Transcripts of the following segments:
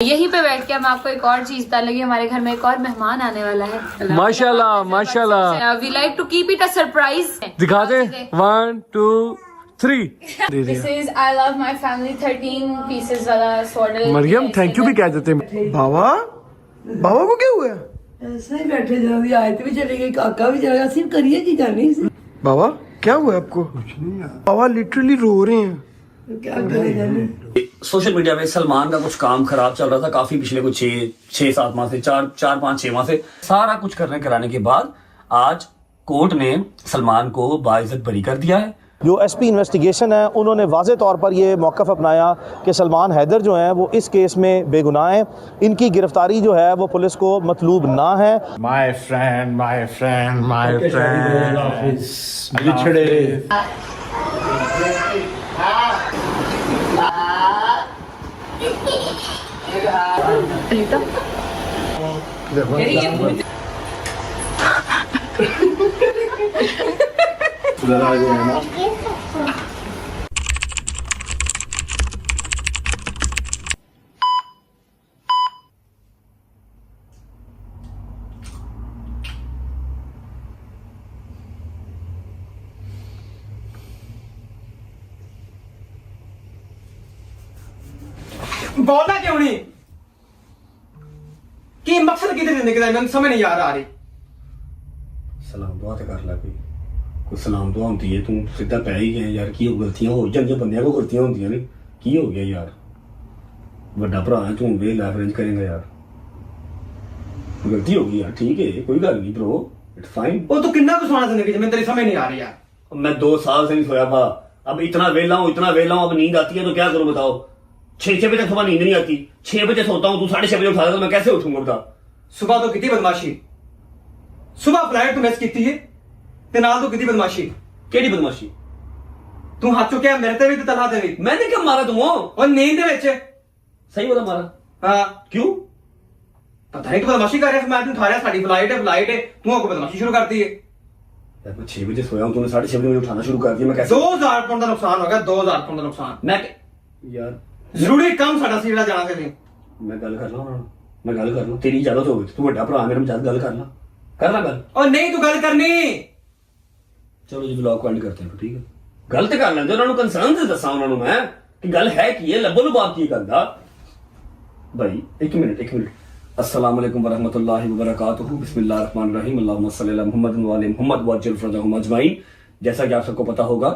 यहीं पे बैठ के हम आपको एक और चीज बता लगी, हमारे घर में एक और मेहमान आने वाला है। माशाल्लाह माशाल्लाह। We like to keep it a surprise. दिखा दे 1 2 3। This is I love my family 13 pieces वाला सॉर्डल। मरियम थैंक यू भी कह देते हैं। बाबा बाबा को क्या हुआ? ऐसा ही बैठे जरा दी आयत भी चली गई, काका भी चला गया, सिर्फ करिए की करनी है। बाबा क्या हुआ आपको? बाबा लिटरली रो रहे हैं। क्या करे जाने। सोशल मीडिया पे सलमान का कुछ काम खराब चल रहा था काफी पिछले कुछ 6-7 माह से 4-5-6 माह से। सारा कुछ करने कराने के बाद आज कोर्ट ने सलमान को बाइज्जत बरी कर दिया है। जो एसपी इन्वेस्टिगेशन है उन्होंने वाज़े तौर पर ये मौक़िफ़ अपनाया कि सलमान हैदर जो हैं वो इस केस में बेगुनाह हैं, इनकी गिरफ्तारी जो है वो पुलिस को मतलूब ना है। My friend, बिछड़े बोलना क्यों नहीं कि मकसद किधर जिंदगी का मैं समझ नहीं आ रही। सलाम दुआ तो कर ला कोई सलाम दुआ होती है। तू सीधा पै ही गया यार। की गलतियां हो जांदियां, बंदियां को गलतियां होंदियां ने। की हो गया यार? बड़ा भरा है तू, वे लाइफ अरेंज करेंगे यार। गलती हो गई यार, ठीक है कोई गल नहीं ब्रो, इट्स फाइन। वो तू कितना कुछ सोना जिंदगी में तेरी समझ नहीं आ रही यार। मैं 2 साल से नहीं सोया था, अब इतना वेला हूँ अब नींद आती है तो क्या करूं बताओ। 6 बजे तक सुबह नींद नहीं आती, 6 बजे सोता हूँ, तू 6:30 बजे उठा दे तो मैं कैसे उठूंगा बता। सुबह तो कितनी बदमाशी, सुबह फ्लाइट तू मिस की है ते नाल तो कितनी बदमाशी। केड़ी बदमाशी? तू हाथ चुकिया मेरे ते भी ते तलहा ते भी। मैंने क्या मारा तुम? और नींद दे विच सही बोला मारा। हां क्यों? पता नहीं तू बदमाशी कर रहा है। मैं तू उठा रहा, साडी फ्लाइट है तू आको बदमाशी शुरू कर दी है। यार मैं 6 बजे सोया हूं, तूने 6:30 बजे उठाना शुरू कर दिया। मैं कैसे? 2000 पाउंड का नुकसान हो गया, 2000 पाउंड का नुकसान। मैं यार जरूरी काम साडा सी जेड़ा जाना से नहीं। मैं गल कर ला, मैं गल कर ला, तेरी इजाजत होगी तू बड़ा भरा मेरे मजाक गल कर ला गल। और नहीं तू गल करनी। चलो जी व्लॉग को एंड करते हैं ठीक है। गल तो कर लेंदे उन्होंने, कंसर्न से दसा उन्होंने मैं कि गल है कि ये लब्बो लुबाब की गल दा भाई। एक मिनट। अस्सलाम वालेकुम वरहमतुल्लाहि वबरकातुहू। बिस्मिल्लाहिर्रहमानिर्रहीम। अल्लाहुम्मा सल्ली अला मुहम्मद व अला मुहम्मद वअज्जिल फरजहुम अजमाइन। जैसा कि आप सबको पता होगा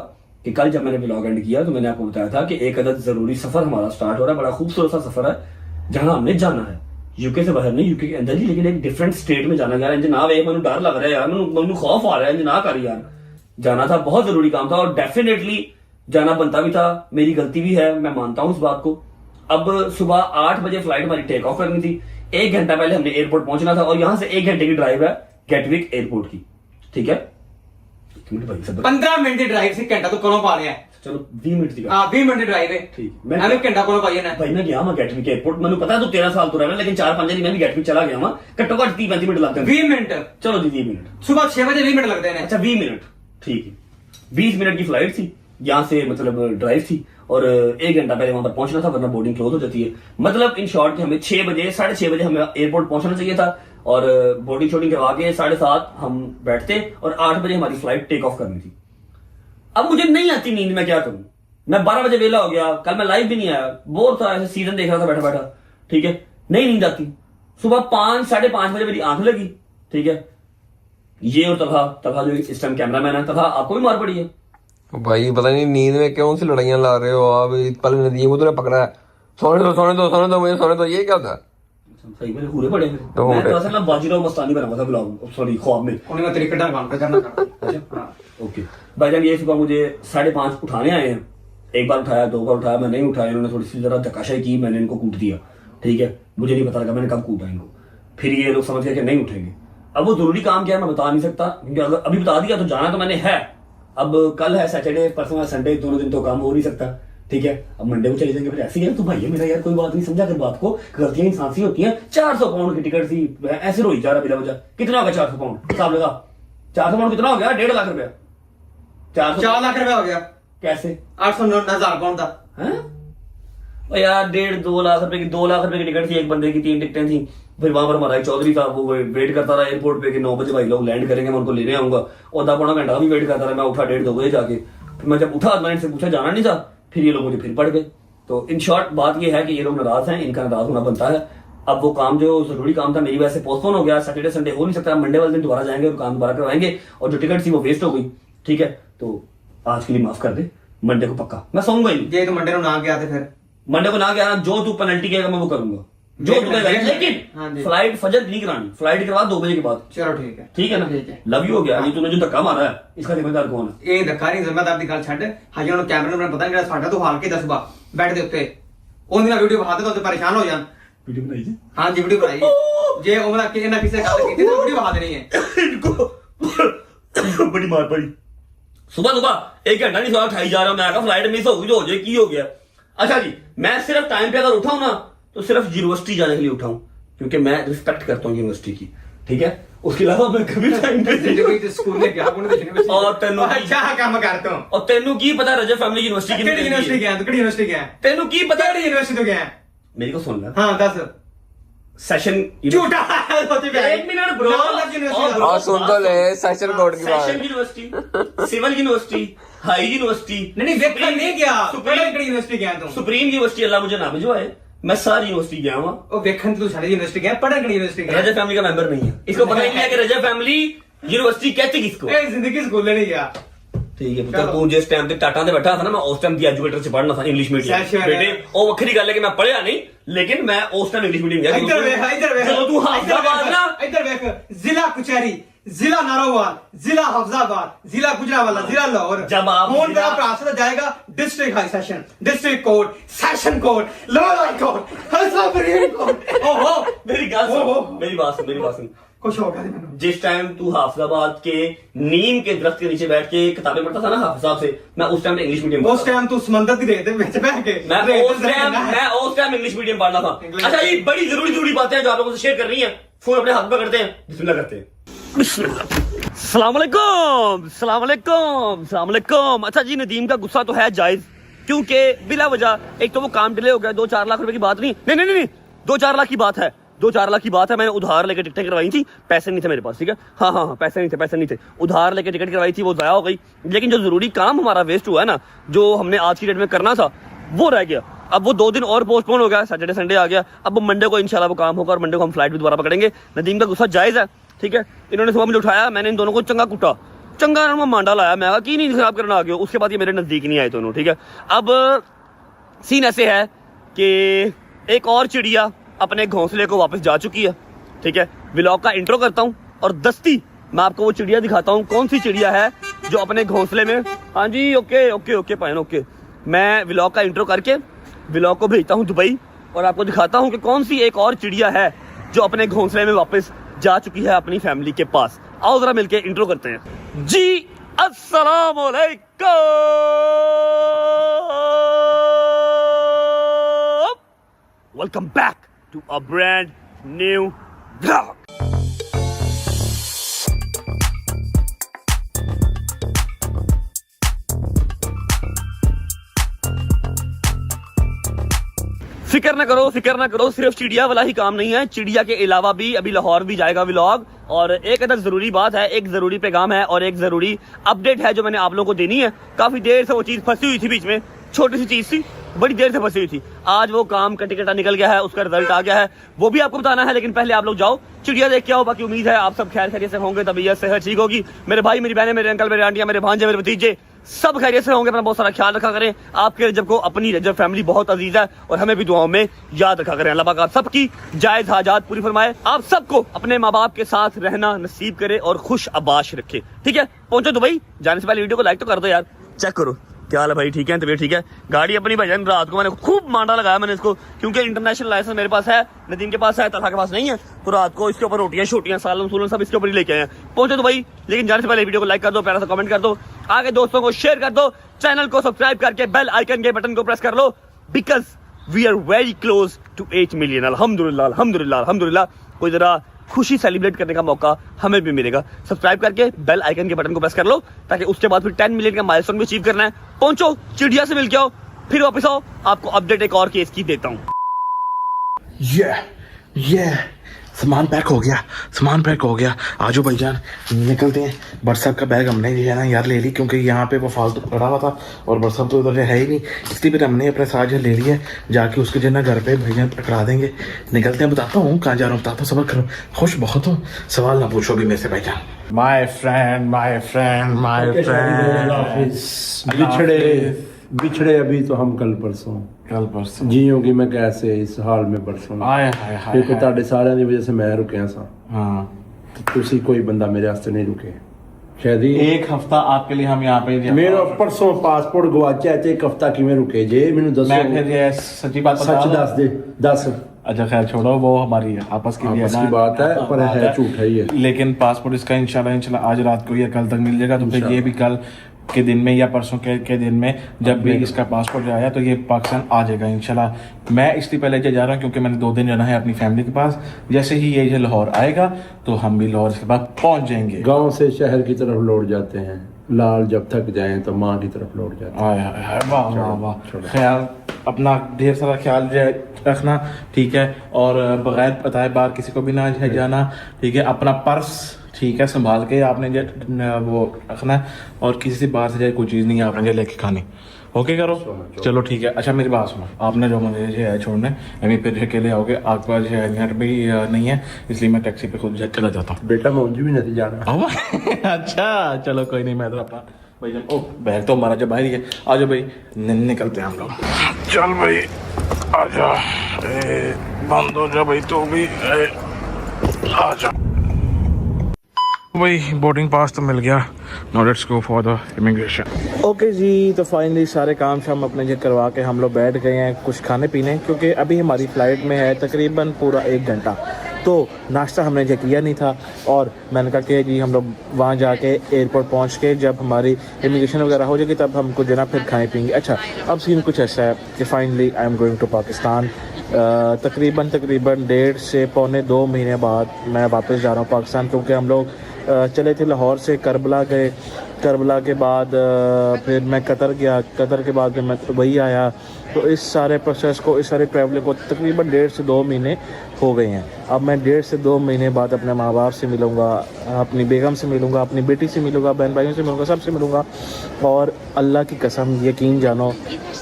कि कल जब मैंने व्लॉग एंड किया तो मैंने आपको बताया था कि एक अदद जरूरी सफर हमारा स्टार्ट हो रहा है। बड़ा खूबसूरत सा सफर है जहां हमने जाना है। यूके से बाहर नहीं, यूके के अंदर ही, लेकिन एक डिफरेंट स्टेट में जाना। यार जनाब एक मैंने डर लग रहा है यार, मैंने खौफ आ रहा है जना कर यार। जाना था, बहुत जरूरी काम था और डेफिनेटली जाना बनता भी था। मेरी गलती भी है, मैं मानता हूं इस बात को। अब सुबह 8 बजे फ्लाइट हमारी टेक ऑफ करनी थी। 1 घंटा पहले हमने एयरपोर्ट पहुंचना था और यहां से 1 घंटे की ड्राइव है गेटविक एयरपोर्ट की। ठीक है 15 मिनट की ड्राइव से घंटा तो कौन पा रहा है। चलो 20 मिनट की। हाँ 20 मिनट की ड्राइव है। ठीक मैं घंटा कौन पाइए ना भाई। मैं गया मैं गेटविक एयरपोर्ट, मैंने पता है तू 13 साल तो रहा है, लेकिन 4-5 दिन मैं भी गेटविक चला गया वहां। घट्टो घट 30-35 मिनट लगते हैं। 20 मिनट चलो जी 20 मिनट। सुबह 6 बजे 20 मिनट लगते हैं। अच्छा 20 मिनट ठीक है। 20 मिनट की फ्लाइट थी, यहाँ से मतलब ड्राइव थी और 1 घंटा पहले वहां पर पहुंचना था वरना बोर्डिंग क्लोज हो जाती है। मतलब इन शॉर्ट हमें 6 बजे 6:30 बजे हमें एयरपोर्ट पहुंचना चाहिए था और बोर्डिंग शॉर्डिंग करवा के 7:30 हम बैठते और 8 बजे हमारी फ्लाइट टेक ऑफ करनी थी। अब मुझे नहीं आती नींद, मैं क्या करूं। मैं 12 बजे वेला हो गया, कल मैं लाइव भी नहीं आया, बोर था, ऐसे सीजन देख रहा था बैठा ठीक है। नहीं नींद आती। सुबह 5-5:30 बजे मेरी आंख लगी। ठीक है ये और तलहा जो इस टाइम कैमरामैन है, तलहा आपको भी मार पड़ी है भाई। पता नहीं नींद में कौन सी लड़ाइयां ला रहे हो आप। पल नदी को तूने पकड़ा है। सोने दो मुझे सोने दो। ये क्या था? सही में पूरे पड़े मैं तो असल में बाजीराव मस्तानी बना हुआ था ब्लॉग, सॉरी ख्वाब में। उन्हें मैं तरीके ढंग से करना। ओके भाईजान ये सुबह मुझे 5:30 उठाने आए हैं। एक बार उठाया, 2 बार उठाया, मैं नहीं उठाया। इन्होंने थोड़ी सी जरा धक्काशाही की, मैंने इनको कूट दिया। ठीक है मुझे नहीं पता लगा मैंने कब कूटा इनको। फिर ये लोग समझ गए कि नहीं उठेंगे। अब वो जरूरी काम क्या है मैं बता नहीं सकता, क्योंकि अगर अभी बता दिया तो जाना तो मैंने है। अब कल है सैटरडे, परसों है संडे, दोनों दिन तो काम हो नहीं सकता। ठीक है अब मंडे को चले जाएंगे। फिर ऐसे ही तो भाई मेरा यार कोई बात नहीं समझा कर बात को। गलतियां इंसान सी होती हैं। 400 पाउंड की टिकट थी, ऐसे रोई जा रहा बिना वजह। कितना हो गया 400 पाउंड? हिसाब लगा 400 पाउंड कितना हो गया? 1.5 लाख रुपया। 4 लाख रुपया हो गया। कैसे? 809,000 पाउंड था। और यार 1.5-2 लाख रुपए की 2 लाख रुपए की टिकट थी एक बंदे की, 3 टिकटें थी। फिर वहां पर हमारा एक चौधरी था, वो वेट करता रहा एयरपोर्ट पे कि 9 बजे भाई लोग लैंड करेंगे, मैं उनको लेने आऊंगा। और 10-15 घंटा भी वेट करता रहा। मैं उठा 1:30-2 बजे जाके, फिर मैं जब उठा मैंने इनसे पूछा जाना नहीं था, फिर ये लोग मुझे फिर पड़ गए। तो इन शॉर्ट बात ये है कि ये लोग नाराज हैं, इनका नाराज होना बनता है। अब वो काम जो जरूरी काम था मेरी वजह से पोस्टपोन हो गया, सैटरडे संडे हो नहीं सकता, मंडे वाले दिन दोबारा जाएंगे और काम दोबारा करवाएंगे, और जो टिकट थी वो वेस्ट हो गई। ठीक है, तो आज के लिए माफ कर दे, मंडे को पक्का मैं सोऊंगा ही। ये तो मंडे को ना गया थे, फिर मंडे को ना गया, जो तू पेनल्टी कहेगा मैं वो करूंगा, जो तू कहेगा। लेकिन फ्लाइट फजर नहीं करानी, फ्लाइट करवा 2 बजे के बाद। चलो ठीक है, ठीक है ना, ठीक है। लव यू हो गया। ये तूने जो धक्का मारा है इसका जिम्मेदार कौन है? ਇਹ ਧੱਕਾ ਨਹੀਂ ਜ਼ਿੰਮੇਦਾਰ ਦੀ ਗੱਲ ਛੱਡ। ਹਜੇ ਉਹਨੂੰ ਕੈਮਰੇ ਨੂੰ ਪਤਾ ਨਹੀਂ ਕਿਹੜਾ ਸਾਡਾ ਤੂੰ ਹਾਲ ਕੇ ਦੱਸ ਬਾ ਬੈਠ ਦੇ ਉੱਤੇ ਉਹਦੀ ਨਾਲ ਵੀਡੀਓ ਬਣਾ ਦੇ ਤਾਂ ਪਰੇਸ਼ਾਨ ਹੋ ਜਾਣ। वीडियो बनाई जी? हाँ जी वीडियो बनाई जे ਉਹਨਾਂ ਕਿ ਇਹਨਾਂ ਕਿਸੇ ਗੱਲ ਕੀਤੀ ਤਾਂ ਵੀਡੀਓ ਬਣਾ ਦੇਣੀ ਹੈ। इनको बड़ी मार पड़ी। सुबह 1 घंटा नहीं सोया, खाई जा रहा हूं। मैं कहा फ्लाइट मिस हो गई तो हो जाए, की हो गया। अच्छा जी, मैं सिर्फ टाइम पे अगर उठाऊं ना तो सिर्फ यूनिवर्सिटी जाने के लिए उठाऊं, क्योंकि मैं रिस्पेक्ट करता हूं यूनिवर्सिटी की। ठीक है, उसके अलावा मैं कभी टाइम पे स्कूल में गया और तेनू अच्छा काम करता हूं। और तेनू की पता रजब फैमिली यूनिवर्सिटी किहड़ी यूनिवर्सिटी गया तू? किहड़ी यूनिवर्सिटी गया? तेनू की पता? किहड़ी यूनिवर्सिटी तो गया? मेरी को सुन ले। हां दस। सेशन झूठा एक मिनट ब्रो, और सुन तो ले सेशन कोड की बात। Session university, civil university, high university. नहीं देखा नहीं गया। सुप्रीम यूनिवर्सिटी गया तू? सुप्रीम यूनिवर्सिटी अल्लाह मुझे ना भिजवाए, मैं सारी यूनिवर्सिटी गया हूं। ओ देखन तू सारी यूनिवर्सिटी गया, पढ़न की यूनिवर्सिटी गया? रजब फैमिली का मेंबर नहीं है, इसको पता नहीं है कि रजब फैमिली यूनिवर्सिटी कहती किसको। ए जिंदगी स्कूल नहीं गया। ठीक है पुत्र, तू जिस टाइम पे टाटा पे बैठा था ना, मैं उस टाइम दी एजुकेटर से पढ़ना था इंग्लिश मीडियम बेटे। और वखरी गल है कि मैं पढ़िया नहीं, लेकिन मैं उस टाइम इंग्लिश मीडियम गया। इधर वे चलो तू हाफिजाबाद ना, इधर देख, जिला कुचहरी, जिला नारोवाल, जिला हफ्जाबाद, जिला गुजरावाला, जिला लाहौर। जब आप कौन का प्रार्थना जाएगा? District high session, district court, session court, lower high court, supreme court. ओहो मेरी बात सुन, मेरी बात सुन। कुछ होगा नहीं। जिस टाइम तू हाफिजाबाद के नीम के दरख्त के नीचे बैठ के किताबें पढ़ता था ना हाफिज साहब से, मैं उस टाइम इंग्लिश मीडियम। उस टाइम तू समंदर की रेत में बैठ के मैं उस टाइम इंग्लिश मीडियम पढ़ना था। अच्छा, ये बड़ी जरूरी बातें हैं जो आप लोगों से शेयर कर रही हैं। फोन अपने हाथ में करते हैं, बिस्मिल्लाह करते हैं। अस्सलाम वालेकुम, अस्सलाम वालेकुम, अस्सलाम वालेकुम। अच्छा जी, नदीम का गुस्सा तो है जायज, क्योंकि बिला वजह एक तो वो काम डिले हो गया। 2-4 लाख रुपए की बात नहीं, 2-4 लाख की बात है, 2-4 लाख की बात है। मैंने उधार लेके टिकटें करवाई थी, पैसे नहीं थे मेरे पास। ठीक है, हाँ, पैसे नहीं थे, उधार लेके टिकट करवाई थी, वो जाया हो गई। लेकिन जो जरूरी काम हमारा वेस्ट हुआ है ना, जो हमने आज की डेट में करना था, वो रह गया। अब वो 2 दिन और पोस्टपोन हो गया, सैटरडे संडे आ गया। अब मंडे को इंशाल्लाह वो काम होगा और मंडे को हम फ्लाइट भी दोबारा पकड़ेंगे। नदीम का गुस्सा जायज है, ठीक है। इन्होंने सुबह मुझे उठाया, मैंने इन दोनों को चंगा कुटा, चंगा मांडा लाया। मैं कहा कि नहीं खराब करना आ गया। उसके बाद ये मेरे नजदीक नहीं आए दोनों। ठीक है, अब सीन ऐसे है कि एक और चिड़िया अपने घोंसले को वापस जा चुकी है। ठीक है, व्लॉग का इंट्रो करता हूँ और दस्ती मैं आपको वो चिड़िया दिखाता हूँ, कौन सी चिड़िया है जो अपने घोंसले में। हाँ जी, ओके पायन, ओके। मैं व्लॉग का इंट्रो करके व्लॉग को भेजता हूँ दुबई और आपको दिखाता हूँ कि कौन सी एक और चिड़िया है जो अपने घोंसले में वापस जा चुकी है अपनी फैमिली के पास। आओ जरा मिलके इंट्रो करते हैं जी। अस्सलाम वालेकुम, welcome back to a brand new vlog. फिक्र ना करो, सिर्फ चिड़िया वाला ही काम नहीं है, चिड़िया के अलावा भी अभी लाहौर भी जाएगा व्लॉग। और एक अदर जरूरी बात है, एक जरूरी पैगाम है और एक जरूरी अपडेट है जो मैंने आप लोगों को देनी है। काफी देर से वो चीज फंसी हुई थी बीच में, छोटी सी चीज थी, बड़ी देर से फंसी हुई थी। आज वो काम का टिकट निकल गया है, उसका रिजल्ट आ गया है, वो भी आपको बताना है। लेकिन पहले आप लोग जाओ चिड़िया देख के आओ। बाकी उम्मीद है आप सब खैर खैरियत से होंगे, तबीयत सेहत ठीक होगी। मेरे भाई, मेरी बहनें, मेरे अंकल, मेरे आंटियां, मेरे भांजे, मेरे भतीजे सब खैरियत से होंगे। अपना बहुत सारा ख्याल रखा करें। आपके रजब को, अपनी रजब फैमिली बहुत अजीज है और हमें भी दुआओं में याद रखा करें। अल्लाह पाक आप सबकी जायज हाजात पूरी फरमाए, आप सबको अपने माँ बाप के साथ रहना नसीब करे और खुश आबाश रखे। ठीक है, पहुंचो दुबई। जाने से पहले वीडियो को लाइक तो कर दो यार। चेक करो क्या हाल है भाई, ठीक है, तबीयत ठीक है। गाड़ी अपनी भजन, रात को मैंने खूब मांडा लगाया मैंने इसको, क्योंकि इंटरनेशनल लाइसेंस मेरे पास है, नदीम के पास है, तलहा के पास नहीं है। तो रात को इसके ऊपर रोटियां शोटियां सालन सूलन सब इसके ऊपर ही लेके आए हैं। पहुंचो तो भाई, लेकिन जाने से पहले वीडियो को लाइक कर दो, प्यारा सा कमेंट कर दो, आगे दोस्तों को शेयर कर दो, चैनल को सब्सक्राइब करके बेल आइकन के बटन को प्रेस कर लो, because we are very close to 8 million. अल्हम्दुलिल्लाह, अल्हम्दुलिल्लाह, अल्हम्दुलिल्लाह। कोई जरा खुशी सेलिब्रेट करने का मौका हमें भी मिलेगा। सब्सक्राइब करके बेल आइकन के बटन को प्रेस कर लो, ताकि उसके बाद फिर 10 मिलियन का माइलस्टोन भी अचीव करना है। पहुंचो, चिड़िया से मिल के आओ, फिर वापस आओ, आपको अपडेट एक और केस की देता हूँ। ये सामान पैक हो गया, सामान पैक हो गया। आजो भाईजान निकलते हैं। बरसात का बैग हमने जो है ना यार ले ली, क्योंकि यहाँ पे वो फालतू पड़ा हुआ था और बरसात तो उधर है ही नहीं, इसलिए फिर हमने अपने साथ जो ले लिया। जाके उसके जो है ना घर पे भाईजान पकड़ा देंगे। निकलते हैं, बताता हूँ कहाँ जा रहा हूँ, बताता हूँ, सबर करो। खुश बहुत हूँ, सवाल ना पूछो भी मेरे से भाईजान। My friend, my friend। बिछड़े अभी तो हम कल परसों जीऊंगी मैं कैसे इस हाल में परसों क्योंकि ਤੁਹਾਡੇ ਸਾਰਿਆਂ ਦੀ ਵਜ੍ਹਾ से मैं रुकिया सा हाँ तुसी कोई बंदा मेरे वास्ते नहीं रुके शायद एक हफ्ता आपके लिए हम यहाँ पे मेरा परसों पासपोर्ट गवाचा है, एक हफ्ता किवें रुके जे मैनू दसो। मैं फिर ये सच्ची बात सच दस दे दस। अच्छा खैर छोड़ो, वो हमारी आपस की बात है, पर है झूठ है ये। लेकिन पासपोर्ट इसका इंशाल्लाह आज रात को या कल तक मिल जाएगा। तो फिर ये भी कल के दिन में या परसों के दिन में जब भी इसका पासपोर्ट आया तो ये पाकिस्तान आ जाएगा इंशाल्लाह। मैं इसलिए पहले जा रहा हूँ क्योंकि मैंने 2 दिन जाना है अपनी फैमिली के पास। जैसे ही ये लाहौर आएगा तो हम भी लाहौर के बाद पहुंच जाएंगे। गांव से शहर की तरफ लौट जाते हैं, लाल जब थक जाएं तो माँ की तरफ लौट जाते हैं। वाह वाह वाह। ख्याल अपना ढेर सारा ख्याल रखना, ठीक है। और बगैर बताए बाहर किसी को भी ना जाना, ठीक है। अपना पर्स ठीक है संभाल के आपने वो रखना है, और किसी से बाहर से जाए कोई चीज़ नहीं है आपने लेके खानी। ओके करो, चलो ठीक है। अच्छा मेरी बात सुनो, आपने जो मुझे जो है छोड़ने अभी फिर अकेले आओगे, आपके पास जो है घर भी नहीं है, इसलिए मैं टैक्सी पे खुद चला जाता हूँ। बेटा मैं भी नहीं जाना। अच्छा चलो कोई नहीं, मैं तो अपना भाई ओ बैग तो हमारा जब बाहर ही है। आ जाओ भाई निकलते हैं हम लोग। चल भाई आ जा, बंद हो जा भाई तो भी आ जा भाई। बोर्डिंग पास तो मिल गया, now let's go for the immigration. Okay जी, तो फाइनली सारे काम शाम अपने जो करवा के हम लोग बैठ गए हैं कुछ खाने पीने, क्योंकि अभी हमारी फ़्लाइट में है तकरीबन पूरा 1 घंटा। तो नाश्ता हमने जो किया नहीं था, और मैंने कहा कि जी हम लोग वहाँ जाके एयरपोर्ट पहुँच के जब हमारी इमिग्रेशन वगैरह हो जाएगी तब हमको जो ना फिर खाएँ पिएंगे। अच्छा अब सीन कुछ ऐसा है कि finally I am going to Pakistan. तकरीबन 1.5 से पौने 2 महीने बाद मैं वापस जा रहा हूँ पाकिस्तान, क्योंकि हम लोग चले थे लाहौर से करबला गए, करबला के बाद फिर मैं कतर गया, कतर के बाद मैं दुबई आया। तो इस सारे प्रोसेस को, इस सारे ट्रैवल को तकरीबन 1.5 से 2 महीने हो गए हैं। अब मैं 1.5 से 2 महीने बाद अपने माँ बाप से मिलूँगा, अपनी बेगम से मिलूँगा, अपनी बेटी से मिलूँगा, बहन भाइयों से मिलूँगा, सबसे मिलूँगा। और अल्लाह की कसम यकीन जानो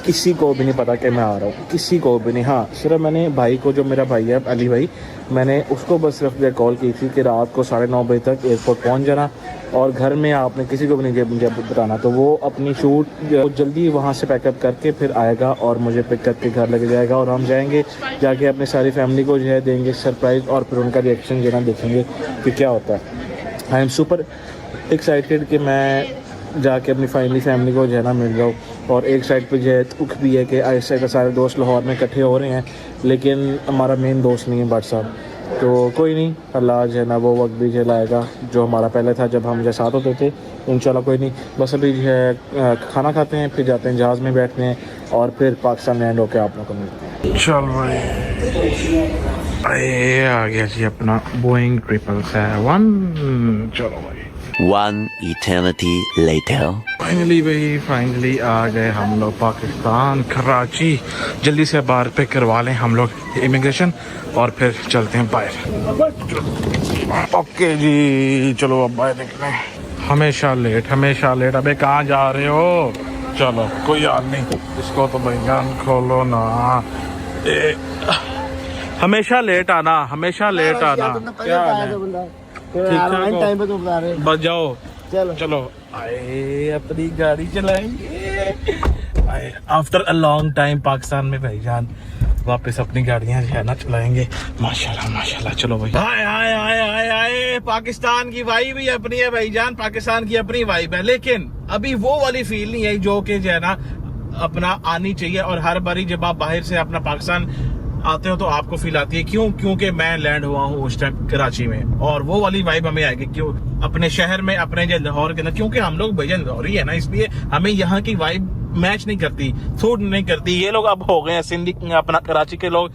किसी को भी नहीं पता कि मैं आ रहा हूँ, किसी को भी नहीं। हाँ सिर्फ मैंने भाई को, जो मेरा भाई है अली भाई, मैंने उसको बस सिर्फ कॉल की थी कि रात को 9:30 बजे तक एयरपोर्ट पहुँच जाना, और घर में आपने किसी को भी नहीं मुझे बताना। तो वो अपनी शूट जल्दी वहाँ से पैकअप करके फिर आएगा और मुझे पिक करके घर लेके जाएगा, और हम जाएंगे जाके अपनी सारी फैमिली को जो है देंगे सरप्राइज़, और फिर उनका रिएक्शन जो है देखेंगे कि क्या होता है। आई एम सुपर एक्साइटेड कि मैं जाके अपनी फैमिली को जो है ना मिल जाऊँ। और एक साइड पे जो है दुख भी है कि ऐसे का सारे दोस्त लाहौर में इकट्ठे हो रहे हैं, लेकिन हमारा मेन दोस्त नहीं है भट्ट साहब। तो कोई नहीं, अल्लाह जो है ना वो वक्त भी जो लाएगा जो हमारा पहले था जब हम जो साथ होते थे, इंशाल्लाह। कोई नहीं, बस अभी जो है खाना खाते हैं, फिर जाते हैं जहाज़ में बैठते हैं, और फिर पाकिस्तान लैंड होकर आप लोग को मिलते हैं। चल भाई ये आ गया जी अपना बोइंग 777। चलो भाई, 1 eternity later. फाइनली आ गए हम लोग पाकिस्तान, कराची। जल्दी से बाहर पे करवा लें हम लोग इमिग्रेशन, और फिर चलते हैं बाहर। ओके जी चलो अब बाहर निकलें। हमेशा लेट। अबे कहाँ जा रहे हो? चलो कोई हाल नहीं, इसको तो भैया खोलो ना। हमेशा लेट आना। क्या टाइम पे तुम बता रहे, बच जाओ। चलो आए अपनी गाड़ी चलाएंगे। After a long time Pakistan में भाईजान वापस अपनी गाड़ियां जो है ना चलाएंगे। माशाल्लाह। चलो भाई, आए पाकिस्तान की वाइब भी अपनी है भाईजान, पाकिस्तान की अपनी वाइब है, लेकिन अभी वो वाली फील नहीं है जो कि जो है ना अपना आनी चाहिए। और हर बारी जब आप बाहर से अपना पाकिस्तान आते हो तो आपको फील आती है, क्योंकि मैं लैंड हुआ हूँ उस टाइम कराची में, और वो वाली वाइब हमें आएगी क्यों अपने शहर में, अपने जो लाहौर के अंदर, क्योंकि हम लोग भैया लाहौरी है ना, इसलिए हमें यहाँ की वाइब मैच नहीं करती, सूट नहीं करती। ये लोग अब हो गए हैं सिंधी, अपना कराची के लोग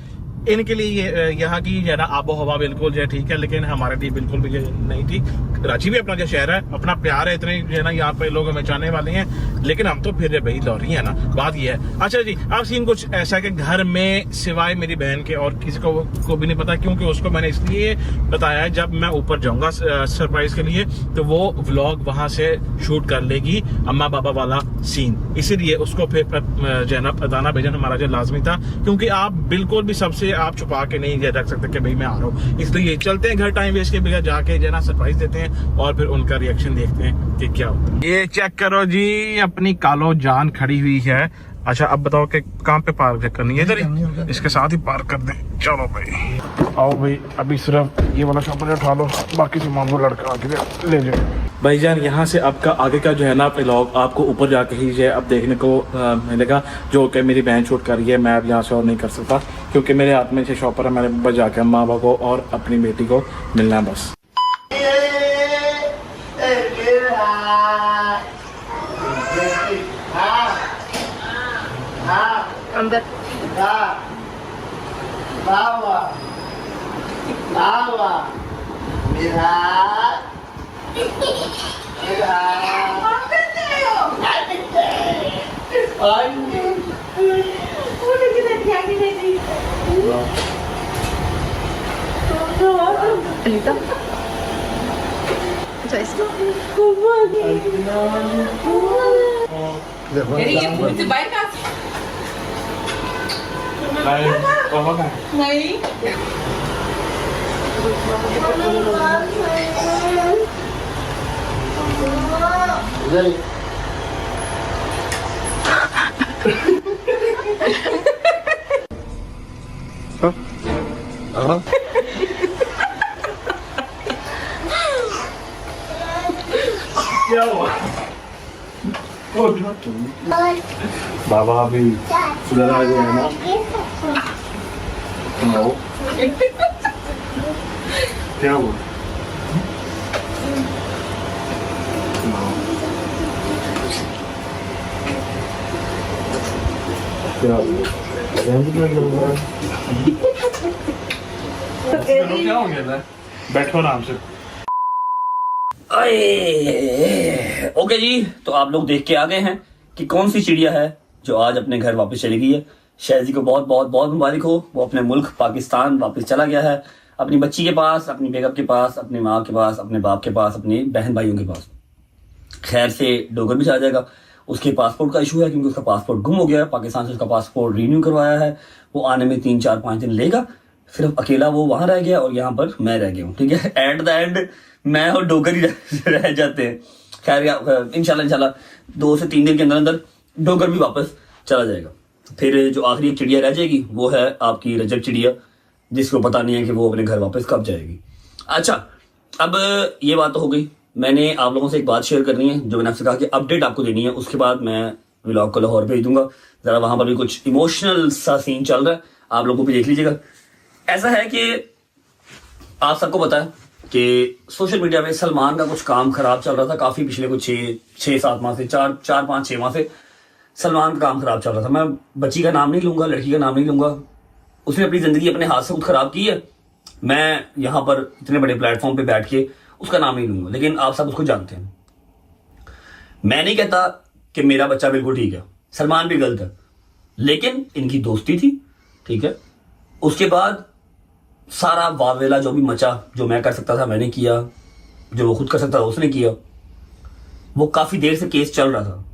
इनके लिए ये यहाँ की जो है ना आबो हवा बिल्कुल जो है ठीक है, लेकिन हमारे लिए बिल्कुल भी नहीं ठीक। कराची भी अपना जो शहर है, अपना प्यार है, इतने जो है ना यहाँ पे लोग हमें चाहने वाले हैं, लेकिन हम तो फिर भाई लौरी है ना, बात ये है। अच्छा जी, अब सीन कुछ ऐसा कि घर में सिवाय मेरी बहन के और किसी को भी नहीं पता, क्योंकि उसको मैंने इसलिए बताया है जब मैं ऊपर जाऊंगा सरप्राइज के लिए तो वो व्लॉग वहां से शूट कर लेगी अम्मा बाबा वाला सीन, इसीलिए उसको फिर जो है ना बताना भेजना हमारा जो लाजमी था, क्योंकि आप बिल्कुल भी सबसे आप छुपा के नहीं रख सकते कि भाई मैं आ रहा हूँ। इसलिए चलते हैं घर, टाइम वेस्ट के बगैर जाके जो है ना सरप्राइज देते हैं और फिर उनका रिएक्शन देखते हैं कि क्या होता है। ये चेक करो जी, अपनी कालो जान खड़ी हुई है। अच्छा अब बताओ कि कहाँ पे पार्क करनी है? इधर ही, इसके साथ ही पार्क कर दें। चलो भाई आओ भाई, अभी सिर्फ ये वाला शॉपर उठा लो, बाकी सामान वो लड़का आके ले जाए। भाईजान यहाँ से आपका आगे का जो है ना व्लॉग आपको ऊपर जाके ही जो है अब देखने को मिलेगा, जो कि मेरी बहन शूट कर रही है। मैं अब यहाँ से और नहीं कर सकता क्योंकि मेरे हाथ में से शॉपर है, मैंने बस जाके माँ बाप को और अपनी बेटी को मिलना है बस। अंदर अनीता, अच्छा इसको नहीं क्या हुआ? बाबा अभी सुधर आ गया है ना? क्या हुआ? क्या हो गया? बैठो आराम से। ओके जी, तो आप लोग देख के आ गए हैं कि कौन सी चिड़िया है जो आज अपने घर वापस चली गई है। शहजी को बहुत बहुत बहुत मुबारक हो, वो अपने मुल्क पाकिस्तान वापस चला गया है, अपनी बच्ची के पास, अपनी बेगम के पास, अपनी माँ के पास, अपने बाप के पास, अपने बहन भाइयों के पास। खैर से डोगर भी आ जाएगा। उसके पासपोर्ट का इशू है क्योंकि उसका पासपोर्ट गुम हो गया है, पाकिस्तान से उसका पासपोर्ट रीन्यू करवाया है, वो आने में 3-4-5 दिन लेगा। सिर्फ अकेला वो वहां रह गया और यहाँ पर मैं रह गया हूँ, ठीक है। एट द एंड मैं और डोगर ही रह जाते हैं। खैर इंशाल्लाह 2 से 3 दिन के अंदर अंदर डोगर भी वापस चला जाएगा। फिर जो आखिरी एक चिड़िया रह जाएगी वो है आपकी रजब चिड़िया, जिसको पता नहीं है कि वो अपने घर वापस कब जाएगी। अच्छा, अब ये बात तो हो गई। मैंने आप लोगों से एक बात शेयर करनी है जो मैंने आपसे कहा कि अपडेट आपको देनी है। उसके बाद मैं व्लॉग को लाहौर भेज दूंगा। जरा वहां पर भी कुछ इमोशनल सा सीन चल रहा है, आप लोगों को भी देख लीजिएगा। ऐसा है कि आप सबको पता है कि सोशल मीडिया में सलमान का कुछ काम खराब चल रहा था काफी, पिछले कुछ 6-7 माह से, 4-5-6 माह से सलमान का काम खराब चल रहा था। मैं बच्ची का नाम नहीं लूंगा, लड़की का नाम नहीं लूंगा, उसने अपनी जिंदगी अपने हाथ से खुद खराब की है। मैं यहाँ पर इतने बड़े प्लेटफॉर्म पे बैठ के उसका नाम नहीं लूंगा, लेकिन आप सब उसको जानते हैं। मैं नहीं कहता कि मेरा बच्चा बिल्कुल ठीक है, सलमान भी गलत है, लेकिन इनकी दोस्ती थी, ठीक है। उसके बाद सारा वावेला जो भी मचा, जो मैं कर सकता था मैंने किया, जो वो खुद कर सकता था उसने किया। वो काफी देर से केस चल रहा था,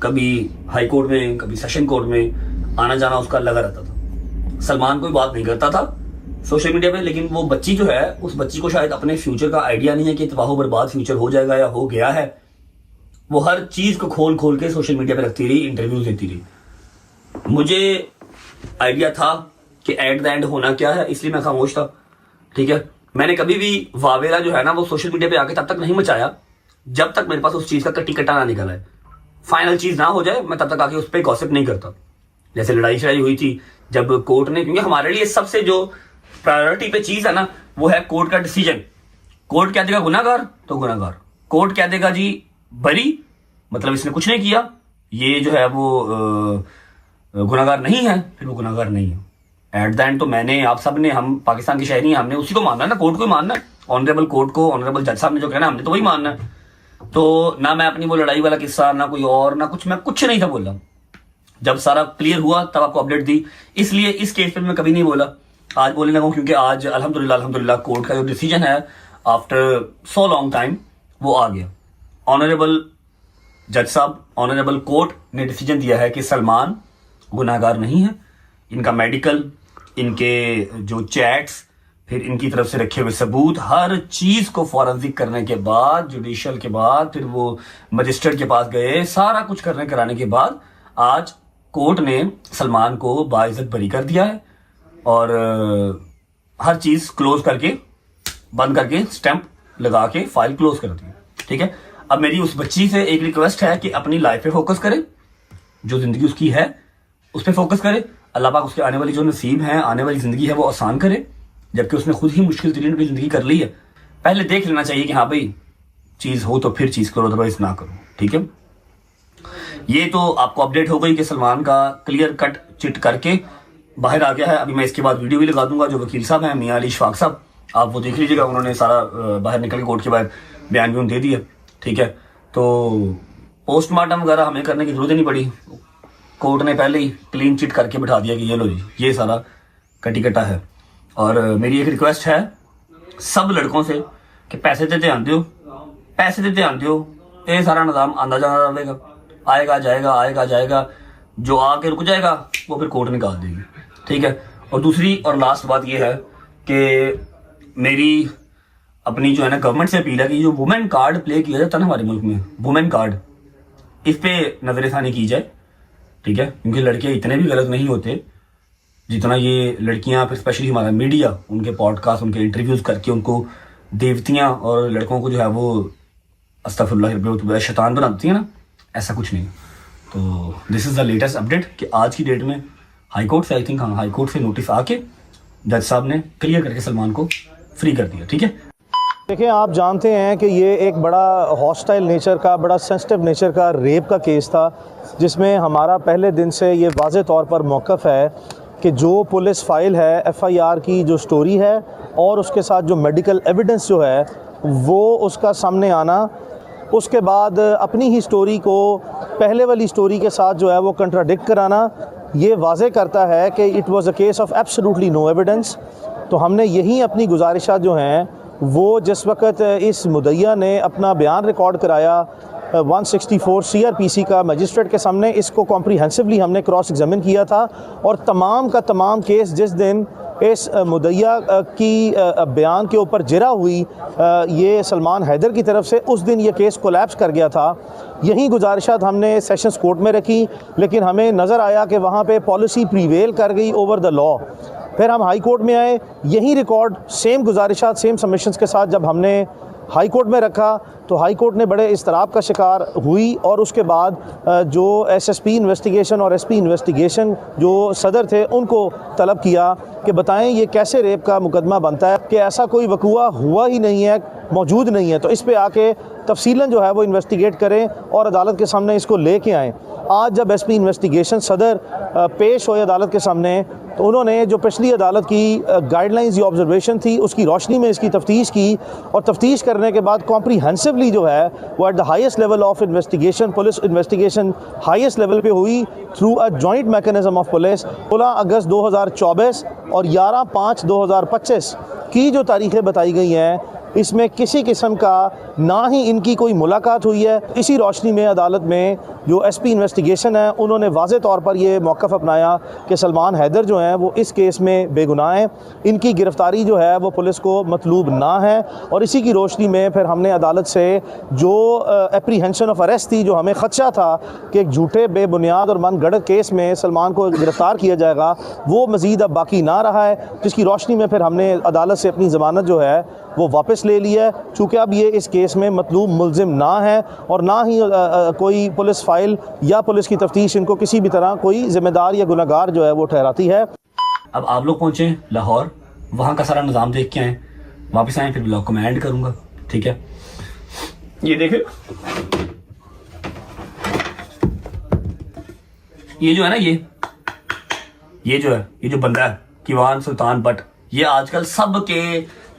कभी हाई कोर्ट में, कभी सेशन कोर्ट में, आना जाना उसका लगा रहता था। सलमान कोई बात नहीं करता था सोशल मीडिया पे, लेकिन वो बच्ची जो है, उस बच्ची को शायद अपने फ्यूचर का आइडिया नहीं है कि तबाह बर्बाद फ्यूचर हो जाएगा या हो गया है। वो हर चीज को खोल खोल के सोशल मीडिया पे रखती रही, इंटरव्यूज देती रही। मुझे आइडिया था कि एट द एंड होना क्या है, इसलिए मैं खामोश था, ठीक है। मैंने कभी भी वावेला जो है ना वो सोशल मीडिया पे आके तब तक नहीं मचाया जब तक मेरे पास उस चीज का कट्टी कट्टा ना निकला है, फाइनल चीज ना हो जाए। मैं तब तक आके उस पर गॉसिप नहीं करता। जैसे लड़ाई शड़ाई हुई थी जब कोर्ट ने, क्योंकि हमारे लिए सबसे जो प्रायोरिटी पे चीज है ना वो है कोर्ट का डिसीजन। कोर्ट क्या देगा, गुनाहगार तो गुनाहगार, कोर्ट क्या देगा जी, बरी, मतलब इसने कुछ नहीं किया, ये जो है वो गुनाहगार नहीं है, फिर वो गुनाहगार नहीं है। एट द एंड तो मैंने, आप सब ने, हम पाकिस्तान के शहरी हैं, हमने उसी को मानना है ना, कोर्ट को ही मानना है, ऑनरेबल कोर्ट को, ऑनरेबल जज साहब ने जो कहना हमने तो वही मानना है। तो ना मैं अपनी वो लड़ाई वाला किस्सा, ना कोई और, ना कुछ, मैं कुछ नहीं था बोला। जब सारा क्लियर हुआ तब आपको अपडेट दी, इसलिए इस केस पे मैं कभी नहीं बोला, आज बोलने लगा क्योंकि आज अल्हम्दुलिल्लाह कोर्ट का जो डिसीजन है आफ्टर सो लॉन्ग टाइम वो आ गया। ऑनरेबल जज साहब, ऑनरेबल कोर्ट ने डिसीजन दिया है कि सलमान गुनाहगार नहीं है। इनका मेडिकल, इनके जो चैट्स, फिर इनकी तरफ से रखे हुए सबूत, हर चीज को फॉरेंसिक करने के बाद, जुडिशियल के बाद, फिर वो मजिस्ट्रेट के पास गए, सारा कुछ कराने के बाद आज कोर्ट ने सलमान को बाइज्जत बरी कर दिया है और हर चीज क्लोज करके, बंद करके, स्टैंप लगा के फाइल क्लोज कर दी। ठीक है, अब मेरी उस बच्ची से एक रिक्वेस्ट है कि अपनी लाइफ पे फोकस करे, जो जिंदगी उसकी है उस पर फोकस करे। अल्लाह पाक उसके आने वाली जो नसीब है, आने वाली जिंदगी है वो आसान करे, जबकि उसने खुद ही मुश्किल तरीन अपनी जिंदगी कर ली है। पहले देख लेना चाहिए कि हाँ भाई चीज हो तो फिर चीज करो, अदरवाइज ना करो। ठीक है, ये तो आपको अपडेट हो गई कि सलमान का क्लियर कट चिट करके बाहर आ गया है। अभी मैं इसके बाद वीडियो भी लगा दूंगा, जो वकील साहब हैं मियां अली इशफाक साहब, आप वो देख लीजिएगा, उन्होंने सारा बाहर निकल के कोर्ट के बाहर बयान भी दे दिया। ठीक है, तो पोस्टमार्टम वगैरह हमें करने की जरूरत नहीं पड़ी, कोर्ट ने पहले ही क्लीन चिट करके बिठा दिया कि ये लो जी, ये सारा कटी कटा है। और मेरी एक रिक्वेस्ट है सब लड़कों से कि पैसे ते ध्यान दियो, पैसे ते ध्यान दियो, ये सारा निजाम आंदा जाना रहेगा, आएगा जाएगा, आएगा जाएगा, जो आके रुक जाएगा वो फिर कोर्ट निकाल देगी। ठीक है, और दूसरी और लास्ट बात ये है कि मेरी अपनी जो है ना गवर्नमेंट से अपील है कि जो वुमेन कार्ड प्ले किया जाता है ना हमारे मुल्क में, वुमेन कार्ड, इस पे नजरसानी की जाए। ठीक है, क्योंकि लड़के इतने भी गलत नहीं होते जितना ये लड़कियां, फिर स्पेशली हमारा मीडिया उनके पॉडकास्ट, उनके इंटरव्यूज करके उनको देवतियां और लड़कों को जो है वो अस्तगफिरुल्लाह शैतान बनाती है ना, ऐसा कुछ नहीं। तो this is the latest update कि आज की डेट में हाई कोर्ट से, आई थिंक हाँ, हाई कोर्ट से नोटिस आके जज साहब ने क्लियर करके सलमान को फ्री कर दिया। ठीक है, देखिए आप जानते हैं कि ये एक बड़ा हॉस्टाइल नेचर का, बड़ा सेंसिटिव नेचर का रेप का केस था, जिसमें हमारा पहले दिन से ये वाज़े तौर पर मौक़िफ़ है कि जो पुलिस फाइल है, FIR की जो स्टोरी है और उसके साथ जो मेडिकल एविडेंस जो है वो उसका सामने आना, उसके बाद अपनी ही स्टोरी को पहले वाली स्टोरी के साथ जो है वो कंट्राडिक्ट कराना, ये वाज़े करता है कि it was a case of absolutely no evidence. तो हमने यही अपनी गुजारिशात जो हैं वो, जिस वक्त इस मुद्दइया ने अपना बयान रिकॉर्ड कराया 164 CRPC का मजिस्ट्रेट के सामने, इसको कॉम्प्रीहेंसिवली हमने क्रॉस एग्जामिन किया था और तमाम का तमाम केस जिस दिन इस मुद्दइया की बयान के ऊपर जिरा हुई ये सलमान हैदर की तरफ से, उस दिन ये केस कोलैप्स कर गया था। यही गुजारिशात हमने सेशंस कोर्ट में रखी, लेकिन हमें नज़र आया कि वहाँ पे पॉलिसी प्रीवेल कर गई ओवर द लॉ। फिर हम हाई कोर्ट में आए, यही रिकॉर्ड सेम गुजारिशात, सेम सबमिशंस के साथ जब हमने हाई कोर्ट में रखा तो हाई कोर्ट ने बड़े इस्तराब का शिकार हुई और उसके बाद जो SSP इन्वेस्टिगेशन और SP इन्वेस्टिगेशन जो सदर थे उनको तलब किया कि बताएं ये कैसे रेप का मुकदमा बनता है कि ऐसा कोई वक़ुआ हुआ ही नहीं है, मौजूद नहीं है, तो इस पे आके तफसीलन जो है वो इन्वेस्टिगेट करें और अदालत के सामने इसको लेके आएँ। आज जब SP इन्वेस्टिगेशन सदर पेश हुए अदालत के सामने तो उन्होंने जो पिछली अदालत की गाइडलाइंस या ऑब्जर्वेशन थी उसकी रोशनी में इसकी तफ्तीश की और तफ्तीश करने के बाद कॉम्प्रीहेंसिवली जो है वो at the highest level of investigation, police investigation highest level पे हुई through a joint mechanism of police. 16 अगस्त 2024 और 11/5/2025 की जो तारीखें बताई गई हैं इसमें किसी किस्म का ना ही इनकी कोई मुलाकात हुई है। इसी रोशनी में अदालत में जो SP इन्वेस्टिगेशन है उन्होंने वाज़े तौर पर ये मौक़िफ़ अपनाया कि सलमान हैदर जो हैं वो इस केस में बेगुनाह हैं, इनकी गिरफ़्तारी जो है वो पुलिस को मतलूब ना है। और इसी की रोशनी में फिर हमने अदालत से जो एप्रीहेंशन ऑफ अरेस्ट थी, जो हमें ख़दशा था कि एक झूठे बेबुनियाद और मन गढ़ंत केस में सलमान को गिरफ़्तार किया जाएगा, वो मज़ीद अब बाकी ना रहा है, जिसकी रोशनी में फिर हमने अदालत से अपनी ज़मानत जो है वो वापस ले लिया है, चूँकि अब ये इस केस में मतलूब मुल्ज़िम ना है और ना ही कोई पुलिस फाइल या पुलिस की तफ्तीश इनको किसी भी तरह कोई ज़िम्मेदार या गुनहगार जो है वो ठहराती है। अब आप लोग पहुँचे लाहौर, वहाँ का सारा निज़ाम देख के आए, वापस आए, फिर ब्लॉग को मैं एंड करूँगा। ठीक है, ये देखे, ये जो है ना, ये जो है, ये जो बंदा है किवान सुल्तान बट, ये आजकल सबके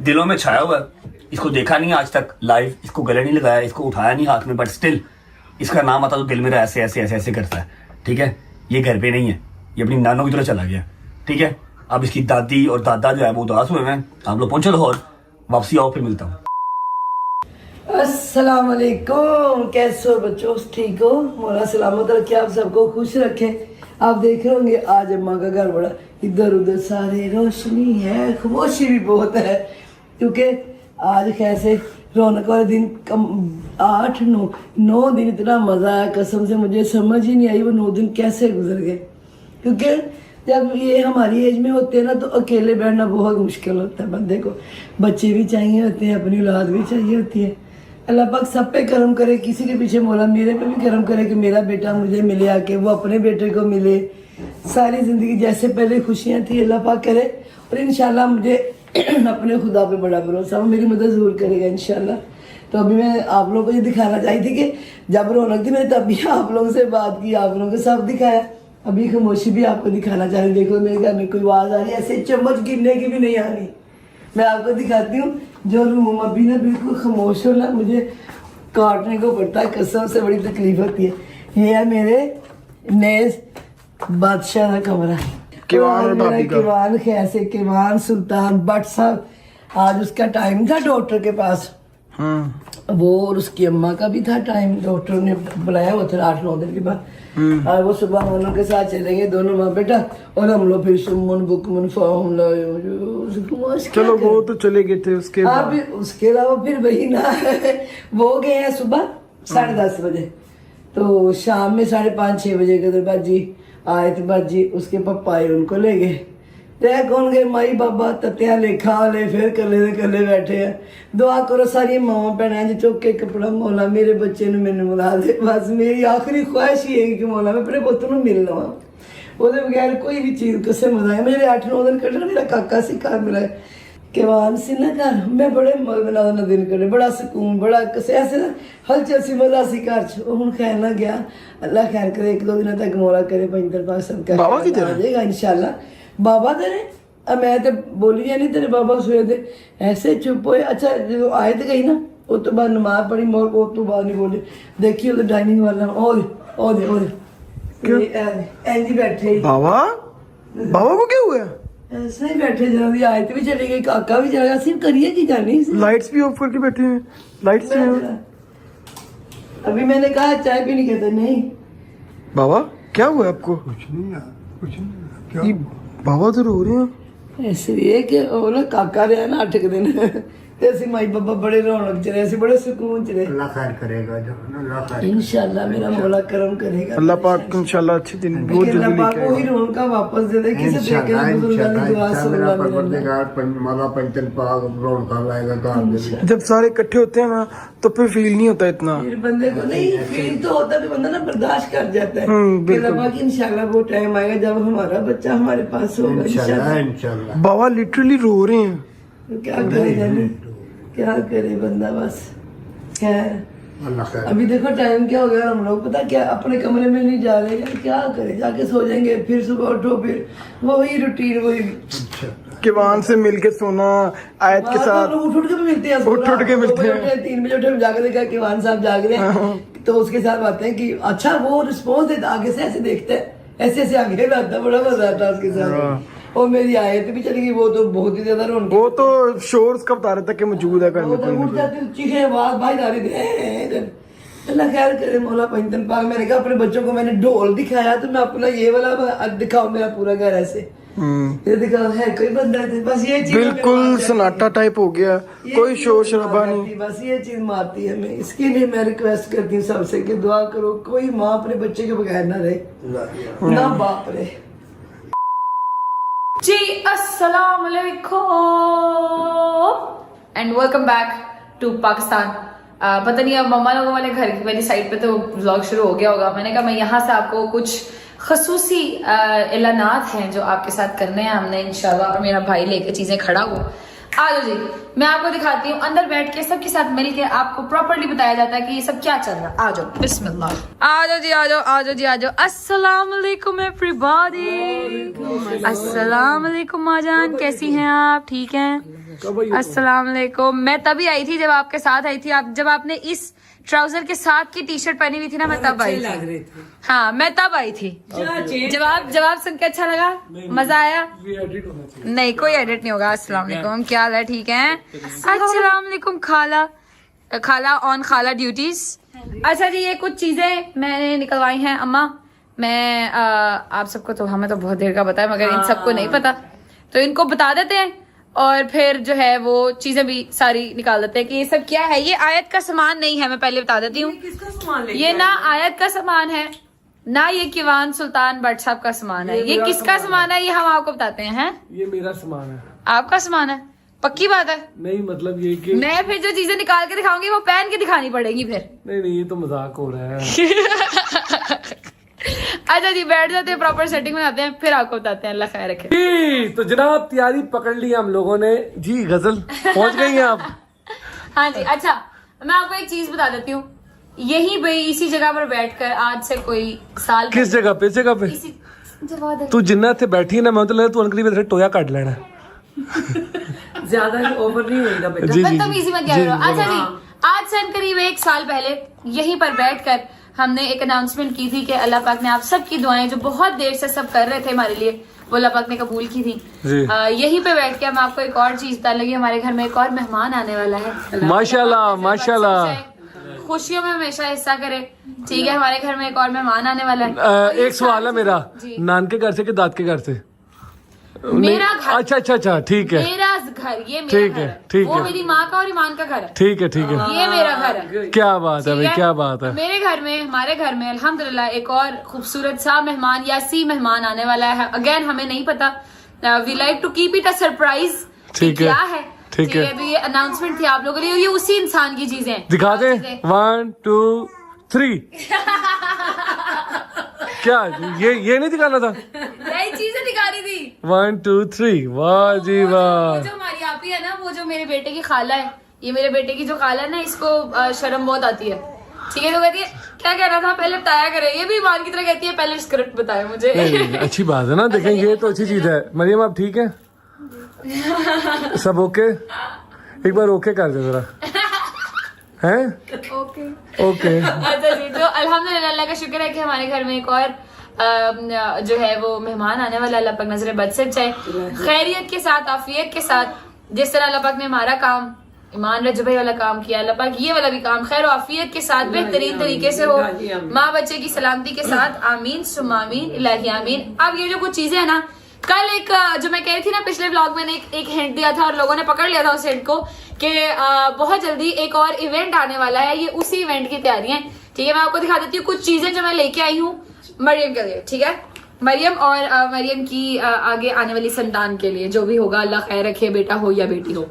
दिलों में छाया हुआ है। इसको देखा नहीं आज तक लाइव, इसको गले नहीं लगाया, इसको उठाया नहीं हाथ में, बट स्टिल इसका नाम आता तो दिल मेरा ऐसे ऐसे ऐसे ऐसे करता है। ठीक है, ये घर पे नहीं है, ये अपनी नानों की तरह चला गया। ठीक है, अब इसकी दादी और दादा जो है वो उदास हुए हैं। आप लोग पहुंचो लाहौर, वापसी आओ, फिर मिलता हूँ। अस्सलाम वालेकुम, कैसे हो बच्चों, ठीक हो? मौला सलामत रखे, आप सबको खुश रखे। आप देख रहे होंगे आज अम्मा का घर बड़ा इधर उधर सारे रोशनी है, खामोशी भी बहुत है, क्योंकि आज कैसे रौनक वाले दिन 8-9 दिन इतना मजा आया, कसम से मुझे समझ ही नहीं आई वो 9 दिन कैसे गुजर गए। क्योंकि जब ये हमारी एज में होते हैं ना तो अकेले बैठना बहुत मुश्किल होता है बंदे को, बच्चे भी चाहिए होते हैं, अपनी औलाद भी चाहिए होती है। अल्लाह पाक सब पे करम करे, किसी के पीछे मौला मेरे पे भी करम करे कि मेरा बेटा मुझे मिले आके, वो अपने बेटे को मिले, सारी ज़िंदगी जैसे पहले खुशियाँ थी अल्लाह पाक करे। और इंशाल्लाह मुझे अपने खुदा पे बड़ा भरोसा, वो मेरी मदद ज़रूर करेगा इंशाल्लाह। तो अभी मैं आप लोगों को ये दिखाना चाही थी कि जब रौनक थी मैंने तभी आप लोगों से बात की, आप लोगों को सब दिखाया। अभी खामोशी भी आपको दिखाना चाह रही, देखो मेरे घर में कोई आवाज़ आ रही है, ऐसे चम्मच गिरने की भी नहीं आ रही। मैं आपको दिखाती हूँ जो रूम अभी ना बिल्कुल खामोश हो ना, मुझे काटने को पड़ता है, कसम से बड़ी तकलीफ होती है। ये है मेरे नए बादशाह का कमरा, किवान कैसे किवान सुल्तान बट साहब, आज उसका टाइम था डॉक्टर के पास, वो और उसकी अम्मा का भी था टाइम, डॉक्टर ने बुलाया हुआ था 8-9 दिन के बाद। और वो सुबह हम लोग के साथ चले गए दोनों माँ बेटा, और हम लोग फिर सुमन बुकमन फॉर्म लाए, चलो वो तो चले गए थे, उसके उसके अलावा फिर वही ना वो गए हैं सुबह 10:30 बजे, तो शाम में 5:30-6 बजे के बाजी आए थे बाजी, उसके पप्पा आए उनको ले गए। तय कौन गए, माई बाबा तत्या ले खा ले, फिर कले बैठे हैं। दुआ करो सारी मावा भैन जी, चुक के कपड़ा मौला मेरे बच्चे ने मैंने मिला दे, बस मेरी आखिरी ख्वाहिश ही है कि मौला मैं अपने पुत्र को मिल लवा, वो बगैर कोई भी चीज़ कसम मजा है। मेरे 8-9 दिन कटे, मेरा काका सी घर मिला किवान से ना घर, मैं बड़े मजा दिन कटे, बड़ा सुकून, बड़ा ऐसे ना हलचल सी मजा सी घर च। हूँ खैर ना गया, अल्लाह खैर करे 1-2 दिन तक मौला करे पंजर पाक सब का आ जाएगा इंशाल्लाह। बाबा तेरे मैं तो बोली है नहीं, तेरे बाबा सोए थे ऐसे चुप हुए। अच्छा जो आए थे गई ना, वो तो बाद नमाज पढ़ी मोर, वो तो बाद नहीं बोले, देखिए उधर डाइनिंग वाला और एंजी बैठे। बाबा को क्या हुआ? ऐसे ही बैठे, जरा भी आए थे भी चले गए, काका भी चला गया, सिर्फ करिए की जानी, लाइट्स भी ऑफ करके बैठे हैं, लाइट्स भी। अभी मैंने कहा चाय भी नहीं कहते, नहीं बाबा क्या हुआ आपको? कुछ नहीं, बाबा तो रो रहे हैं। ऐसे ये कि वो ना काका रहा ना 8 दिन, ऐसे माई बाबा बड़े रौनक च रहे, ऐसे बड़े सुकून च रहे। अल्लाह खैर करेगा इंशाल्लाह, मेरा मौला करम करेगा, अल्लाह पाक इंशाल्लाह अच्छे दिन बहुत जल्दी लेके आएगा, वही रौनक वापस दे दे, किसी देखे दुआ जब सारे इकट्ठे होते हैं ना तो फिर फील नहीं होता इतना, फिर बंदे को नहीं फील तो होता है, बंदा ना बर्दाश्त कर जाता है। इंशाल्लाह वो टाइम आएगा जब हमारा बच्चा हमारे पास होगा इंशाल्लाह। बाबा लिटरली रो रहे हैं, क्या करे जाने, क्या करे बंदा, बस खैर। अभी देखो टाइम क्या हो गया, हम लोग पता क्या अपने कमरे में नहीं जा रहे हैं, क्या करें, जाके सो जाएंगे, फिर सुबह उठो, फिर वही रूटीन, वही किवान से मिलके सोना, आयत के साथ उठ के मिलते हैं, 3 बजे उठे, जाके देखा किवान साहब जाग रहे हैं, तो उसके साथ बातें हैं कि अच्छा वो रिस्पॉन्स देता, आगे से ऐसे देखते हैं, ऐसे आगे आता, बड़ा मजा आता उसके साथ। और मेरी आयत भी चली गई, वो तो बहुत ही ज्यादा रोन, वो तो शोर्स का बता रहे थे कि मौजूद है करने पे, उठ जाते चीखे आवाज बाहर आ रही थी। अल्लाह खैर करे मौला पंजन पाक। मैंने कहा अपने बच्चों को मैंने ढोल दिखाया, तो मैं अपना ये वाला दिखाओ, मेरा पूरा घर ऐसे ये दिखाओ, है कोई बंदा थे, बस ये चीज बिल्कुल सन्नाटा टाइप हो गया, कोई शोर शराबा नहीं, बस ये चीज मारती है। मैं इसके लिए मैं रिक्वेस्ट करती हूँ सबसे कि दुआ करो, कोई माँ अपने बच्चे के बगैर ना रहे, ना बाप रहे। जी अस्सलाम वालेकुम and welcome back to Pakistan. पता नहीं अब मम्मा लोगों वाले घर की वाली साइड पे तो व्लॉग शुरू हो गया होगा। मैंने कहा मैं यहाँ से आपको कुछ खसूसी ऐलानात हैं जो आपके साथ करने हैं हमने इंशाल्लाह, और मेरा भाई लेके चीज़ें खड़ा हुआ। आ जाओ जी, मैं आपको दिखाती हूँ अंदर बैठ के सबके साथ मिल के आपको प्रॉपर्ली बताया जाता है कि ये सब क्या चल रहा है। आ जाओ, बिस्मिल्लाह। आ जाओ जी, आ जाओ, आ जाओ जी, आ जाओ। अस्सलाम वालेकुम एवरीबॉडी। अस्सलाम वालेकुम माजान, कैसी हैं आप? ठीक हैं? अस्सलाम वालेकुम। मैं तभी आई थी जब आपके साथ आई थी। आप जब आपने इस ट्राउजर के साथ की टी शर्ट पहनी हुई थी ना, मैं तब आई थी। हाँ, मैं तब आई थी। जवाब सुन के अच्छा लगा, मजा आया? नहीं, कोई एडिट नहीं होगा। अस्सलाम वालेकुम, क्या हाल है? ठीक है? अस्सलाम वालेकुम खाला। खाला ऑन खाला ड्यूटीज। अच्छा जी, ये कुछ चीजें मैंने निकलवाई हैं अम्मा। मैं आप सबको तो, हमें तो बहुत देर का पता है, मगर इन सबको नहीं पता, तो इनको बता देते हैं और फिर जो है वो चीजें भी सारी निकाल देते हैं कि ये सब क्या है। ये आयत का सामान नहीं है, मैं पहले बता देती हूँ। ये ना आयत का सामान है, ना ये किवान सुल्तान भट्ट साहब का सामान है। ये किसका सामान है ये हम आपको बताते हैं। ये मेरा सामान है। आपका सामान है? पक्की बात है? नहीं, मतलब ये कि मैं फिर जो चीजें निकाल के दिखाऊंगी वो पहन के दिखानी पड़ेगी फिर। नहीं, ये तो मजाक हो रहा है। अच्छा जी, बैठ जाते हैं, प्रॉपर सेटिंग में आते हैं, फिर आपको बताते हैं। अल्लाह खैर रखे। तो जनाब तैयारी पकड़ ली हम लोगों ने जी। गजल पहुंच गई हैं आप? हाँ जी। अच्छा, मैं आपको एक चीज बता देती हूँ। यहीं पे इसी जगह पर बैठकर आज से कोई साल किस जगह पे? जगह पे तू जिन्ना थे बैठी है ना, मैं तो लगा तू अनकरी में टोया काट लेना। ज्यादा ओवर नहीं होगा बेटा। जी, बदतमीजी मत करो। अच्छा जी, आज से करीब 1 साल पहले यहीं पर बैठकर हमने एक अनाउंसमेंट की थी कि अल्लाह पाक ने आप सबकी दुआएं जो बहुत देर से सब कर रहे थे हमारे लिए, वो अल्लाह पाक ने कबूल की थी। यहीं पे बैठ के हम आपको एक और चीज बताने लगी। हमारे घर में एक और मेहमान आने वाला है। माशाल्लाह माशाल्लाह। खुशियों में हमेशा हिस्सा करे, ठीक है? हमारे घर में एक और मेहमान आने वाला है। एक सवाल है मेरा, नान के घर से कि दाद के घर से? मेरा घर। अच्छा अच्छा अच्छा, ठीक है। मेरा घर, ये मेरा ठीक घर है, है। ठीक वो है। मेरी माँ का और ईमान का घर है। ठीक है, ठीक है। ये मेरा घर है। क्या बात है भाई, ठीक क्या बात है। मेरे घर में, हमारे घर में अल्हम्दुलिल्लाह एक और खूबसूरत सा मेहमान या सी मेहमान आने वाला है। अगेन हमें नहीं पता, we like to keep it a surprise. ठीक है, क्या है? ठीक है। तो ये अनाउंसमेंट थी आप लोगों के लिए, ये उसी इंसान की चीजें हैं। दिखा दे। 1 2 3। क्या ये नहीं दिखाना था? यही चीजें दिखा रही थी। 1 2 3। वाह जी वाह। वो जो हमारी आपी है ना, वो जो मेरे बेटे की खाला है, ये मेरे बेटे की जो खाला है ना, इसको शर्म बहुत आती है। ठीक है, तो कहती है क्या कह रहा था पहले बताया करे। ये भी ईमान की तरह कहती है पहले स्क्रिप्ट बताया मुझे। नहीं, अच्छी बात है ना। देखें, ये तो अच्छी चीज है। मरियम आप ठीक है? सब ओके? एक बार ओके कर दे जरा। हैं? Okay okay. अच्छा जी, तो अल्हम्दुलिल्लाह अल्लाह का शुक्र है कि हमारे घर में एक और जो है वो मेहमान आने वाला। अल्लाह पाक नजर बद से बचाए, खैरियत के साथ, आफियत के साथ। जिस तरह अल्लाह पाक ने हमारा काम, ईमान रजबे वाला काम किया, अल्लाह पाक ये वाला भी काम खैर आफियत के साथ बेहतरीन तरीके से हो, माँ बच्चे की सलामती के साथ। आमीन सुम्मा आमीन, इलाही आमीन। अब ये जो कुछ चीजें है ना, कल एक जो मैं कह रही थी ना, पिछले व्लॉग में एक हिंट दिया था और लोगों ने पकड़ लिया था उस हिंट को कि बहुत जल्दी एक और इवेंट आने वाला है। ये उसी इवेंट की तैयारियां हैं। ठीक है, मैं आपको दिखा देती हूँ कुछ चीजें जो मैं लेके आई हूँ मरियम के लिए। ठीक है, मरियम और मरियम की आगे आने वाली संतान के लिए, जो भी होगा अल्लाह खैर रखे, बेटा हो या बेटी हो।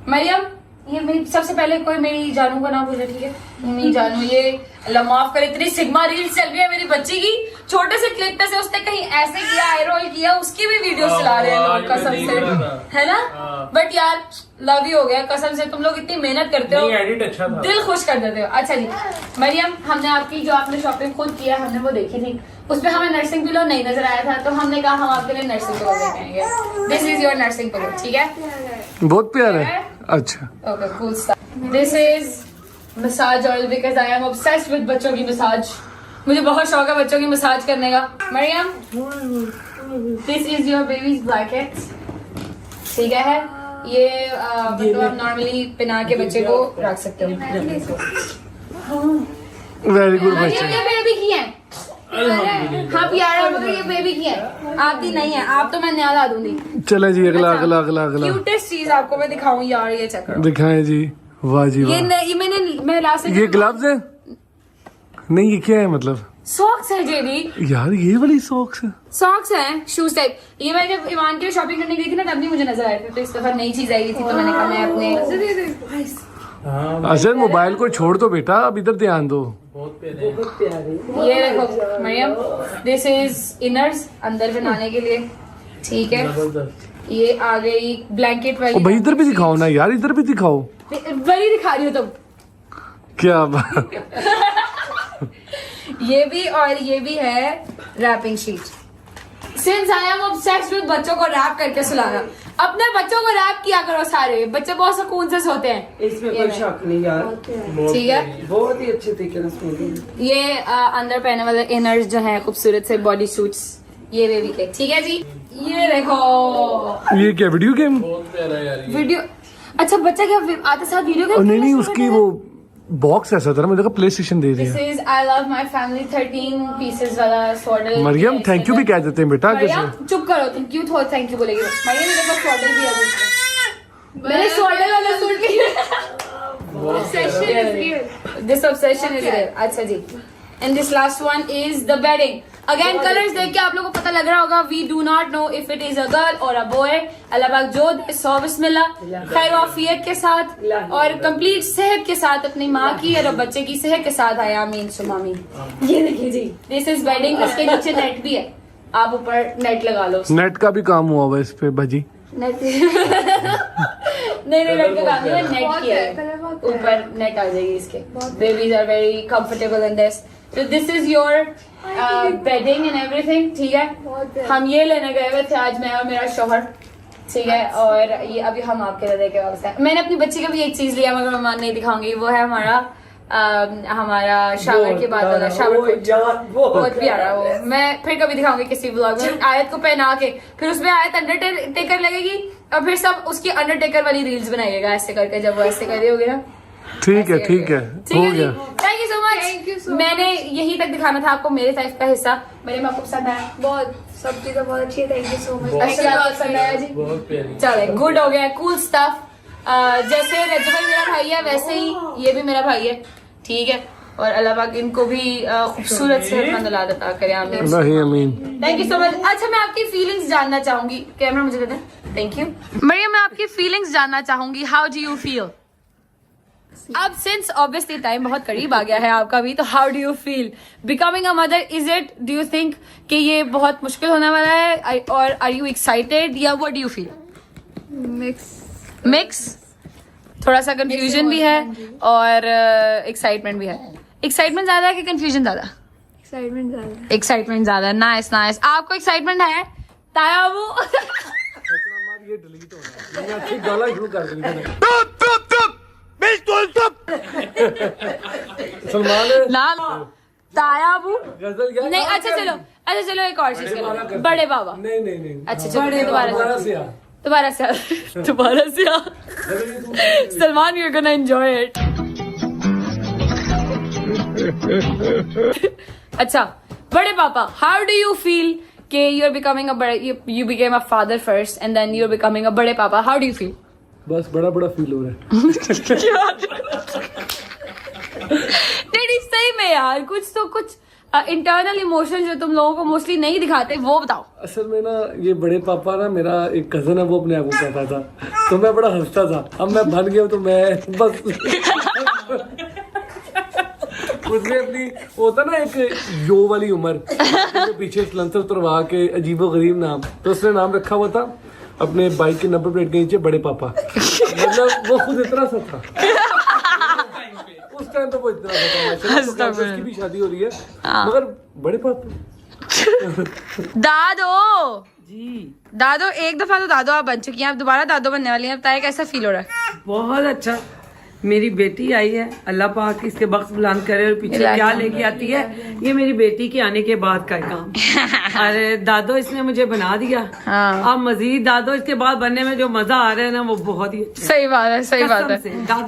मरियम, ये मेरी सबसे पहले कोई मेरी जानू का नाम पूछे। ठीक है, मेरी जानू, ये अल्लाह माफ करे, इतनी सिग्मा रील्स चल रही है मेरी बच्ची की। छोटे से क्लिप पे से उसने कहीं ऐसे किया, आई रोल किया, उसकी भी वीडियो चला रहे हैं लोग कसम से, है ना? बट यार लव यू हो गया कसम से। तुम लोग इतनी मेहनत करते हो, एडिट अच्छा था, दिल खुश कर देते हो। अच्छा जी मरियम, हमने आपकी जो आपने शॉपिंग खुद किया, हमने वो देखी थी, उसमें हमें नर्सिंग पिलो नहीं नजर आया था, तो हमने कहा हम आपके लिए नर्सिंग पिलो लेके आएंगे। This is your nursing pillow. ठीक है, बहुत प्यारा है। अच्छा, okay, cool stuff. This is massage oil because I am obsessed with बच्चों की मसाज। मुझे बहुत शौक है बच्चों की मसाज करने का। Maryam, this is your baby's blanket. ठीक है, ये मतलब आप नॉर्मली पिना के बच्चे को रख सकते हो। वेरी गुड मरियम, बच्चे। ये बेबी की है। हाँ प्यारा, मगर ये बेबी की है, आपकी नहीं है। आप तो मैं नया ला दूंगी। चले जी, अगला अगला अगला अगला क्यूटेस्ट चीज आपको मैं दिखाऊं यार, ये चेक करो। दिखाएं जी। वाह जी वाह। मैं लास्ट ये ग्लव्स है? नहीं, ये क्या है मतलब? सॉक्स है जेबी यार, ये वाली सॉक्स है? सॉक्स हैं, शूज टाइप। ये मैं जब ईमान के लिए शॉपिंग करने गई थी ना, तब भी मुझे नजर आए थे, तो इस दफा नई चीज आई थी, तो मैंने कहा मैं अपने अजर मोबाइल को छोड़ दो बेटा, अब इधर ध्यान दो। ये देखो मरियम, दिस इज इनर्स, अंदर बनाने के लिए। ठीक है, ये आ गई ब्लैंकेट वाली। भाई इधर भी दिखाओ ना यार, इधर भी दिखाओ। वही दिखा रही हो तुम। क्या बात। ये भी और ये भी है wrapping sheet. Since I am obsessed with बच्चों को रैप करके सुलाना। अपने बच्चों को रैप किया करो, सारे बच्चे बहुत सुकून से सोते हैं। इसमें कोई शक नहीं यार, ठीक है, बहुत ही अच्छे तरीके से। ये अंदर पहनने वाले इनर्स जो है खूबसूरत से बॉडी सूट्स, ये बेबी के। ठीक है जी, ये देखो। ये क्या वीडियो गेम? वीडियो, अच्छा बच्चा क्या आते साथ वीडियो गेम? नहीं उसकी वो बॉक्स ऐसा था ना, मुझे लगा प्ले स्टेशन दे दिया। This is I love my family 13 pieces वाला सॉर्डल। मरियम थैंक यू भी कह देते हैं बेटा। मरियम चुप करो, थैंक यू थोड़ा थैंक यू बोलेगी। मरियम मेरे पास सॉर्डल भी है, मैंने सॉर्डल वाला सूट भी। This obsession is real. अच्छा जी, and this last one is the bedding. Again colours देख के आप लोगों को पता लग रहा होगा, we do not know if it is a girl और अ बॉय। अल्लाह पाक जो दे सौ बिस्मिल्लाह, खैर आफियत के साथ और कंप्लीट सेहत के साथ अपनी माँ की और बच्चे की सेहत के साथ आया। आमीन सुम्मा आमीन। ये देखिए जी, दिस इज बेडिंग। इसके नीचे नेट भी है, आप ऊपर नेट लगा लो। नेट का भी काम हुआ हुआ इस पे भाजी। नेट नहीं नेट का काम नहीं है, नेट किया है, ऊपर नेट आ जाएगी इसके। Babies are very comfortable in this. So this is your bedding and everything, ठीक है। हम ये लेने गए हुए थे आज, मैं और मेरा शौहर, ठीक है। और ये अभी हम आपके लिए देके वापस आए। मैंने अपनी बच्ची का भी एक चीज लिया, मगर मैं नहीं दिखाऊंगी। वो है हमारा शावर के बाद वाला शावर बहुत प्यारा। वो मैं फिर कभी दिखाऊंगी किसी ब्लॉग में। आयत को पहना के फिर उसमें आयत अंडरटेकर लगेगी और फिर सब उसकी अंडरटेकर वाली रील्स बनाइएगा ऐसे करके, जब वो ऐसे कर रही होगी ना। ठीक है ठीक है, हो गया। Thank you so much. मैंने यही तक दिखाना था आपको मेरे साइज का हिस्सा। मेरे में आपको पसंद आया? बहुत, सब चीजें बहुत अच्छी है। Thank you so much. अच्छा पसंद आया जी, चले गुड हो गया, कूल स्टफ। जैसे रजबल मेरा भाई है वैसे ही ये भी मेरा भाई है, ठीक है। और अल्लाह पाक इनको भी खूबसूरत सेहतमंद औलाद अता करे, आमीन। Thank you so much. अच्छा मैं आपकी फीलिंग्स जानना चाहूंगी, कैमरा मुझे दे दें। थैंक यू मरियम, मैं आपकी फीलिंग्स जानना चाहूंगी। How do you feel? अब सिंस ऑब्वियसली टाइम बहुत करीब आ गया है आपका भी, तो how do you feel becoming a mother? Is it, do you think कि ये बहुत मुश्किल होने वाला है, और आर यू एक्साइटेड या what do you feel? Mix, थोड़ा सा कंफ्यूजन भी है और एक्साइटमेंट भी है। एक्साइटमेंट ज्यादा है कि कंफ्यूजन ज्यादा? एक्साइटमेंट ज्यादा। Nice nice. आपको एक्साइटमेंट है ताया वो? सलमान तायाबू नहीं। अच्छा चलो एक और चीज करो, बड़े बाबा। नहीं अच्छा चलो दोबारा से Salman, you are gonna enjoy it. अच्छा बड़े पापा, हाउ डू यू फील कि यू आर बिकमिंग अ बड़े, you became a father first and then you are becoming a बड़े पापा, हाउ डू यू फील? बस बड़ा फील हो रहा है। नहीं सही में यार, कुछ इंटरनल इमोशन जो तुम लोगों को मोस्टली नहीं दिखाते वो बताओ। असल में ना ये बड़े पापा ना, मेरा एक कजन है, वो अपने आप को कहता था, तो मैं बड़ा हंसता था। अब मैं बन गया तो मैं बस उसने अपनी होता ना एक यो वाली उम्र, तो पीछे सलंसर उतरवा के अजीबो गरीब नाम, तो उसने नाम रखा हुआ था अपने बाइक के नंबर प्लेट के नीचे बड़े पापा। मतलब वो खुद इतना सा था उस टाइम, तो वो इतना सा था। उसकी भी शादी हो रही है, मगर बड़े पापा। दादो एक दफा तो दादो आप बन चुकी हैं, आप दोबारा दादो बनने वाली हैं। बताइए कैसा फील हो रहा है? बहुत अच्छा। मेरी बेटी आई है, अल्लाह पाक इसके बख्श बुलंद करे। और पीछे क्या लेके आती है, ये मेरी बेटी के आने के बाद का काम। अरे दादो इसने मुझे बना दिया। अब मजीद दादो इसके बाद बनने में जो मजा आ रहा है ना, वो बहुत ही अच्छा। सही बात है।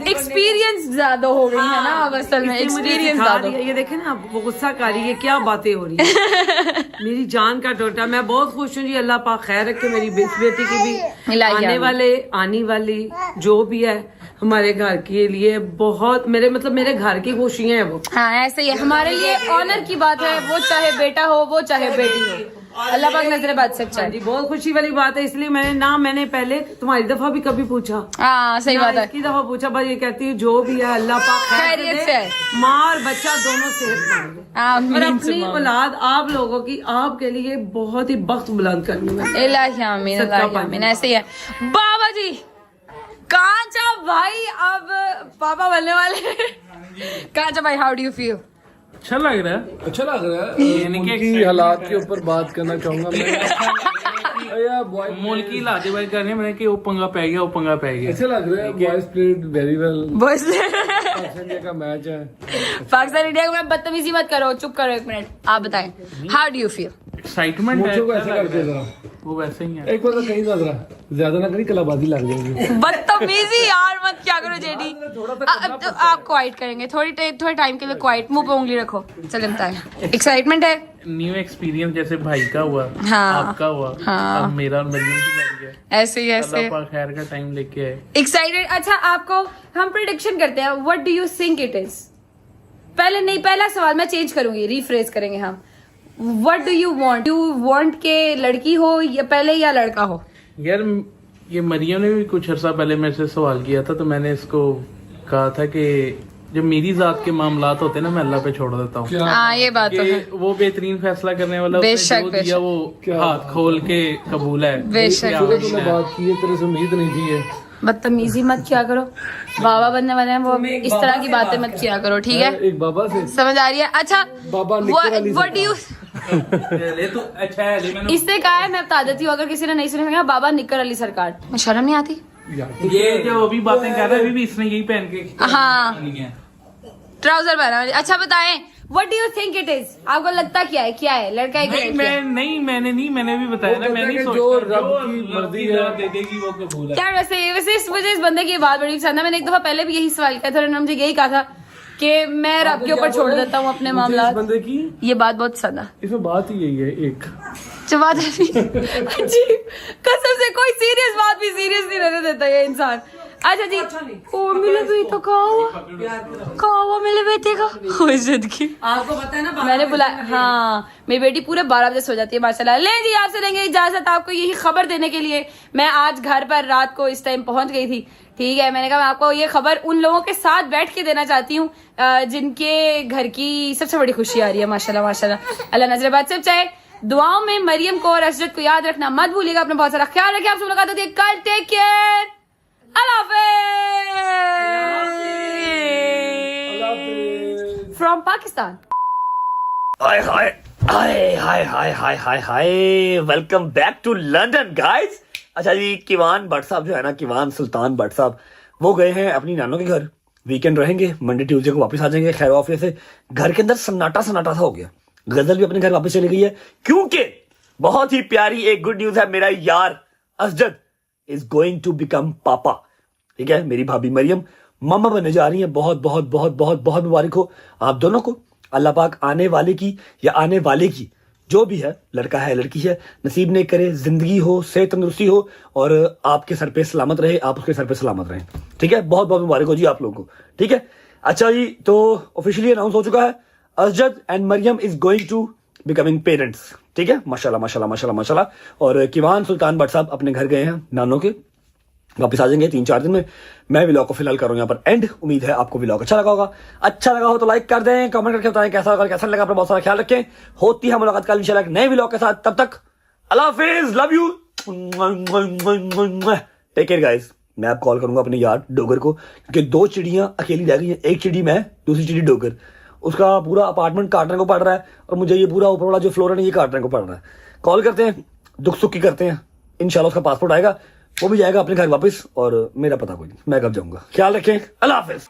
एक्सपीरियंस ज्यादा हो गई है ना अब असल में, एक्सपीरियंस ज्यादा। ये देखे ना, वो गुस्सा कर रही है, क्या बातें हो रही है। मेरी जान का टोटा, मैं बहुत खुश हूँ जी। अल्लाह पाक खैर रखे मेरी बेटी की भी, आने वाली जो भी है हमारे घर के लिए बहुत, मेरे घर की खुशियां हैं वो। हाँ ऐसे ही है, हमारे लिए ऑनर की बात है, वो चाहे बेटा हो वो चाहे बेटी हो। अल्लाह पाक नजर बद से बचाए। जी बहुत खुशी वाली बात है, इसलिए मैंने पहले तुम्हारी दफा भी कभी पूछा। हाँ सही बात है। की दफा पूछा, बस ये कहती हूँ जो भी है अल्लाह पाक खैरियत से है। माँ और बच्चा दोनों सेहतमंद है। और अपनी औलाद आप लोगों की आपके लिए बहुत ही बख्त बुलंद करनी है। इलाही आमीन, इलाही आमीन। ऐसे ही है बाबा जी। कांचा भाई अब पापा बनने वाले। कांचा भाई, हाउ डू यू फील? अच्छा लग रहा है। अच्छा लग रहा है। उनकी हालात के ऊपर बात करना चाहूंगा मैं। या बॉय मुल्की लाते भाई करने मैंने कि वो पंगा पै गया, वो पंगा पै गया। अच्छा लग रहा है। Boys played very well. Boys Pakistan India का मैच है। पाकिस्तान इंडिया को बदतमीजी मत करो, चुप करो एक मिनट। आप बताएं how do you feel? Excitement है। मुझे को ऐसे करके जरा वो वैसे ही है। एक बार कहीं ना जरा ज्यादा ना करी, कलाबाजी लग जाएगी। बदतमीजी यार मत क्या करो जेडी। अब तो आप क्वाइट करेंगे थोड़े टाइम के लिए, क्वाइट, मुंह पे उंगली रखो। चले बताएं। एक्साइटमेंट है, न्यू एक्सपीरियंस जैसे भाई का हुआ, हाँ, आपका हुआ, हाँ, अब मेरा और मरियम की बारी है। ऐसे ही ऐसे अल्लाह पाक खैर का टाइम लेके आए। एक्साइटेड। अच्छा आपको हम प्रेडिक्शन करते हैं, what do you think it is? पहला सवाल मैं चेंज करूंगी, रिफ्रेज करेंगे हम। What do you want? You want के लड़की हो या पहले या लड़का हो? यार ये मरियम ने भी कुछ अर्सा पहले मेरे से सवाल किया था, तो मैंने इसको कहा था कि जब मेरी जात के मामलात होते हैं ना, मैं अल्लाह पे छोड़ देता हूँ। हाँ ये बात तो है। वो बेहतरीन फैसला करने वाला, उसने बेशक, जो दिया वो हाथ खोल के कबूल है। बेशक तूने बात की है, तेरे से उम्मीद नहीं थी है। बदतमीजी मत किया करो, बाबा बनने वाले हैं वो, इस तरह की बातें मत किया करो, ठीक है? एक बाबा से समझ आ रही है? अच्छा बाबा निकर अली व्हाट डू यू ले तो अच्छा है, ले मैंने इसने कहा है, मैं बता देती हूँ अगर किसी ने नहीं सुना, बाबा निकर अली सरकार। शर्म नहीं आती? ये जो अभी बातें कर रहा है, अभी भी इसने यही पहन के हाँ नहीं है। ट्राउजर पहना। अच्छा बताएं what do you think it is? आपको लगता क्या है लड़का है कि लड़की है? मैंने भी बताया ना, मैं नहीं जो सोचता रब की मर्जी है दे देगी वो कबूल है। क्या वैसे मुझे इस बंदे की बात बड़ी पसंद है। मैंने एक दफा पहले भी यही सवाल किया था, उन्होंने मुझे यही कहा था कि मैं रब के ऊपर छोड़ देता हूँ अपने मामला। बंदे की ये बात बहुत पसंद है। इसमें बात ही यही है एक जवाब अजीब कसम से, कोई सीरियस बात भी सीरियस नहीं रहने देता ये इंसान। अच्छा जी, ओ मिले बेटा कहाँ हुआ मिले बेटे का? की आपको पता है ना मैंने बुलाया। हाँ मेरी बेटी पूरे 12 बजे सो जाती है माशाल्लाह। ले जी आपसे लेंगे इजाजत आपको यही खबर देने के लिए। मैं आज घर पर रात को इस टाइम पहुंच गई थी, ठीक है? मैंने कहा मैं आपको ये खबर उन लोगों के साथ बैठ के देना चाहती हूँ जिनके घर की सबसे बड़ी खुशी आ रही है माशाल्लाह माशाल्लाह। अल्लाह नजर बद से बचाए। दुआओं में मरियम को और असरत को याद रखना मत भूलिएगा। अपना बहुत सारा ख्याल रखिए। आपसे मुलाकात होती है कल। Take care. अल्लाह हाफिज़ from Pakistan. Hi hi hi hi hi hi hi hi, welcome back to London guys. अच्छा जी, किवान भट्ट साहब जो है ना, किवान सुल्तान भट्ट साहब, वो गए हैं अपनी नानों के घर। वीकेंड रहेंगे, मंडे ट्यूसडे को वापस आ जाएंगे। खैर ऑफिस से घर के अंदर सन्नाटा सा हो गया। गजल भी अपने घर वापस चली गई है, क्योंकि बहुत ही प्यारी एक गुड न्यूज है। मेरा यार Asjad is going to become papa, ठीक है? मेरी भाभी मरियम मामा बनने जा रही है। बहुत बहुत बहुत बहुत बहुत मुबारक हो आप दोनों को। अल्लाह पाक आने वाले की या आने वाले की जो भी है, लड़का है लड़की है, नसीब ने करे, जिंदगी हो, सेहत तंदुरुस्ती हो और आपके सर पे सलामत रहे, आप उसके सर पे सलामत रहे, ठीक है? बहुत बहुत मुबारक हो जी आप लोगों को, ठीक है? अच्छा जी, तो ऑफिशियली अनाउंस हो चुका है, Asjad and Maryam is going to becoming parents, ठीक है? माशाल्लाह माशाल्लाह माशाल्लाह माशाल्लाह। और किवान सुल्तान भट्ट साहब अपने घर गए हैं नानों के, वापस आ जाएंगे 3-4 दिन में। मैं व्लॉग को फिलहाल कर रहा हूँ यहाँ पर एंड। उम्मीद है आपको व्लॉग अच्छा लगा होगा। अच्छा लगा हो तो लाइक कर दें, कमेंट करके बताएं कैसा लगा, कैसा लगा। अपना बहुत सारा ख्याल रखें। होती है मुलाकात कल इंशाल्लाह नए व्लॉग के साथ। तब तक अल्लाह हाफिज, love you, take care guys. मैं अब कॉल करूंगा अपने यार डोगर को, क्योंकि 2 चिड़ियां अकेली रह गई हैं। एक चिड़ी मैं, दूसरी चिड़ी डोगर। उसका पूरा अपार्टमेंट काटने को पड़ रहा है और मुझे ये पूरा ऊपर वाला जो फ्लोर है ये काटने को पड़ रहा है। कॉल करते हैं, दुख सुख की करते हैं। इंशाल्लाह उसका पासपोर्ट आएगा, वो भी जाएगा अपने घर वापस, और मेरा पता कोई नहीं, मैं कब जाऊंगा। ख्याल रखें, अल्लाह हाफिज।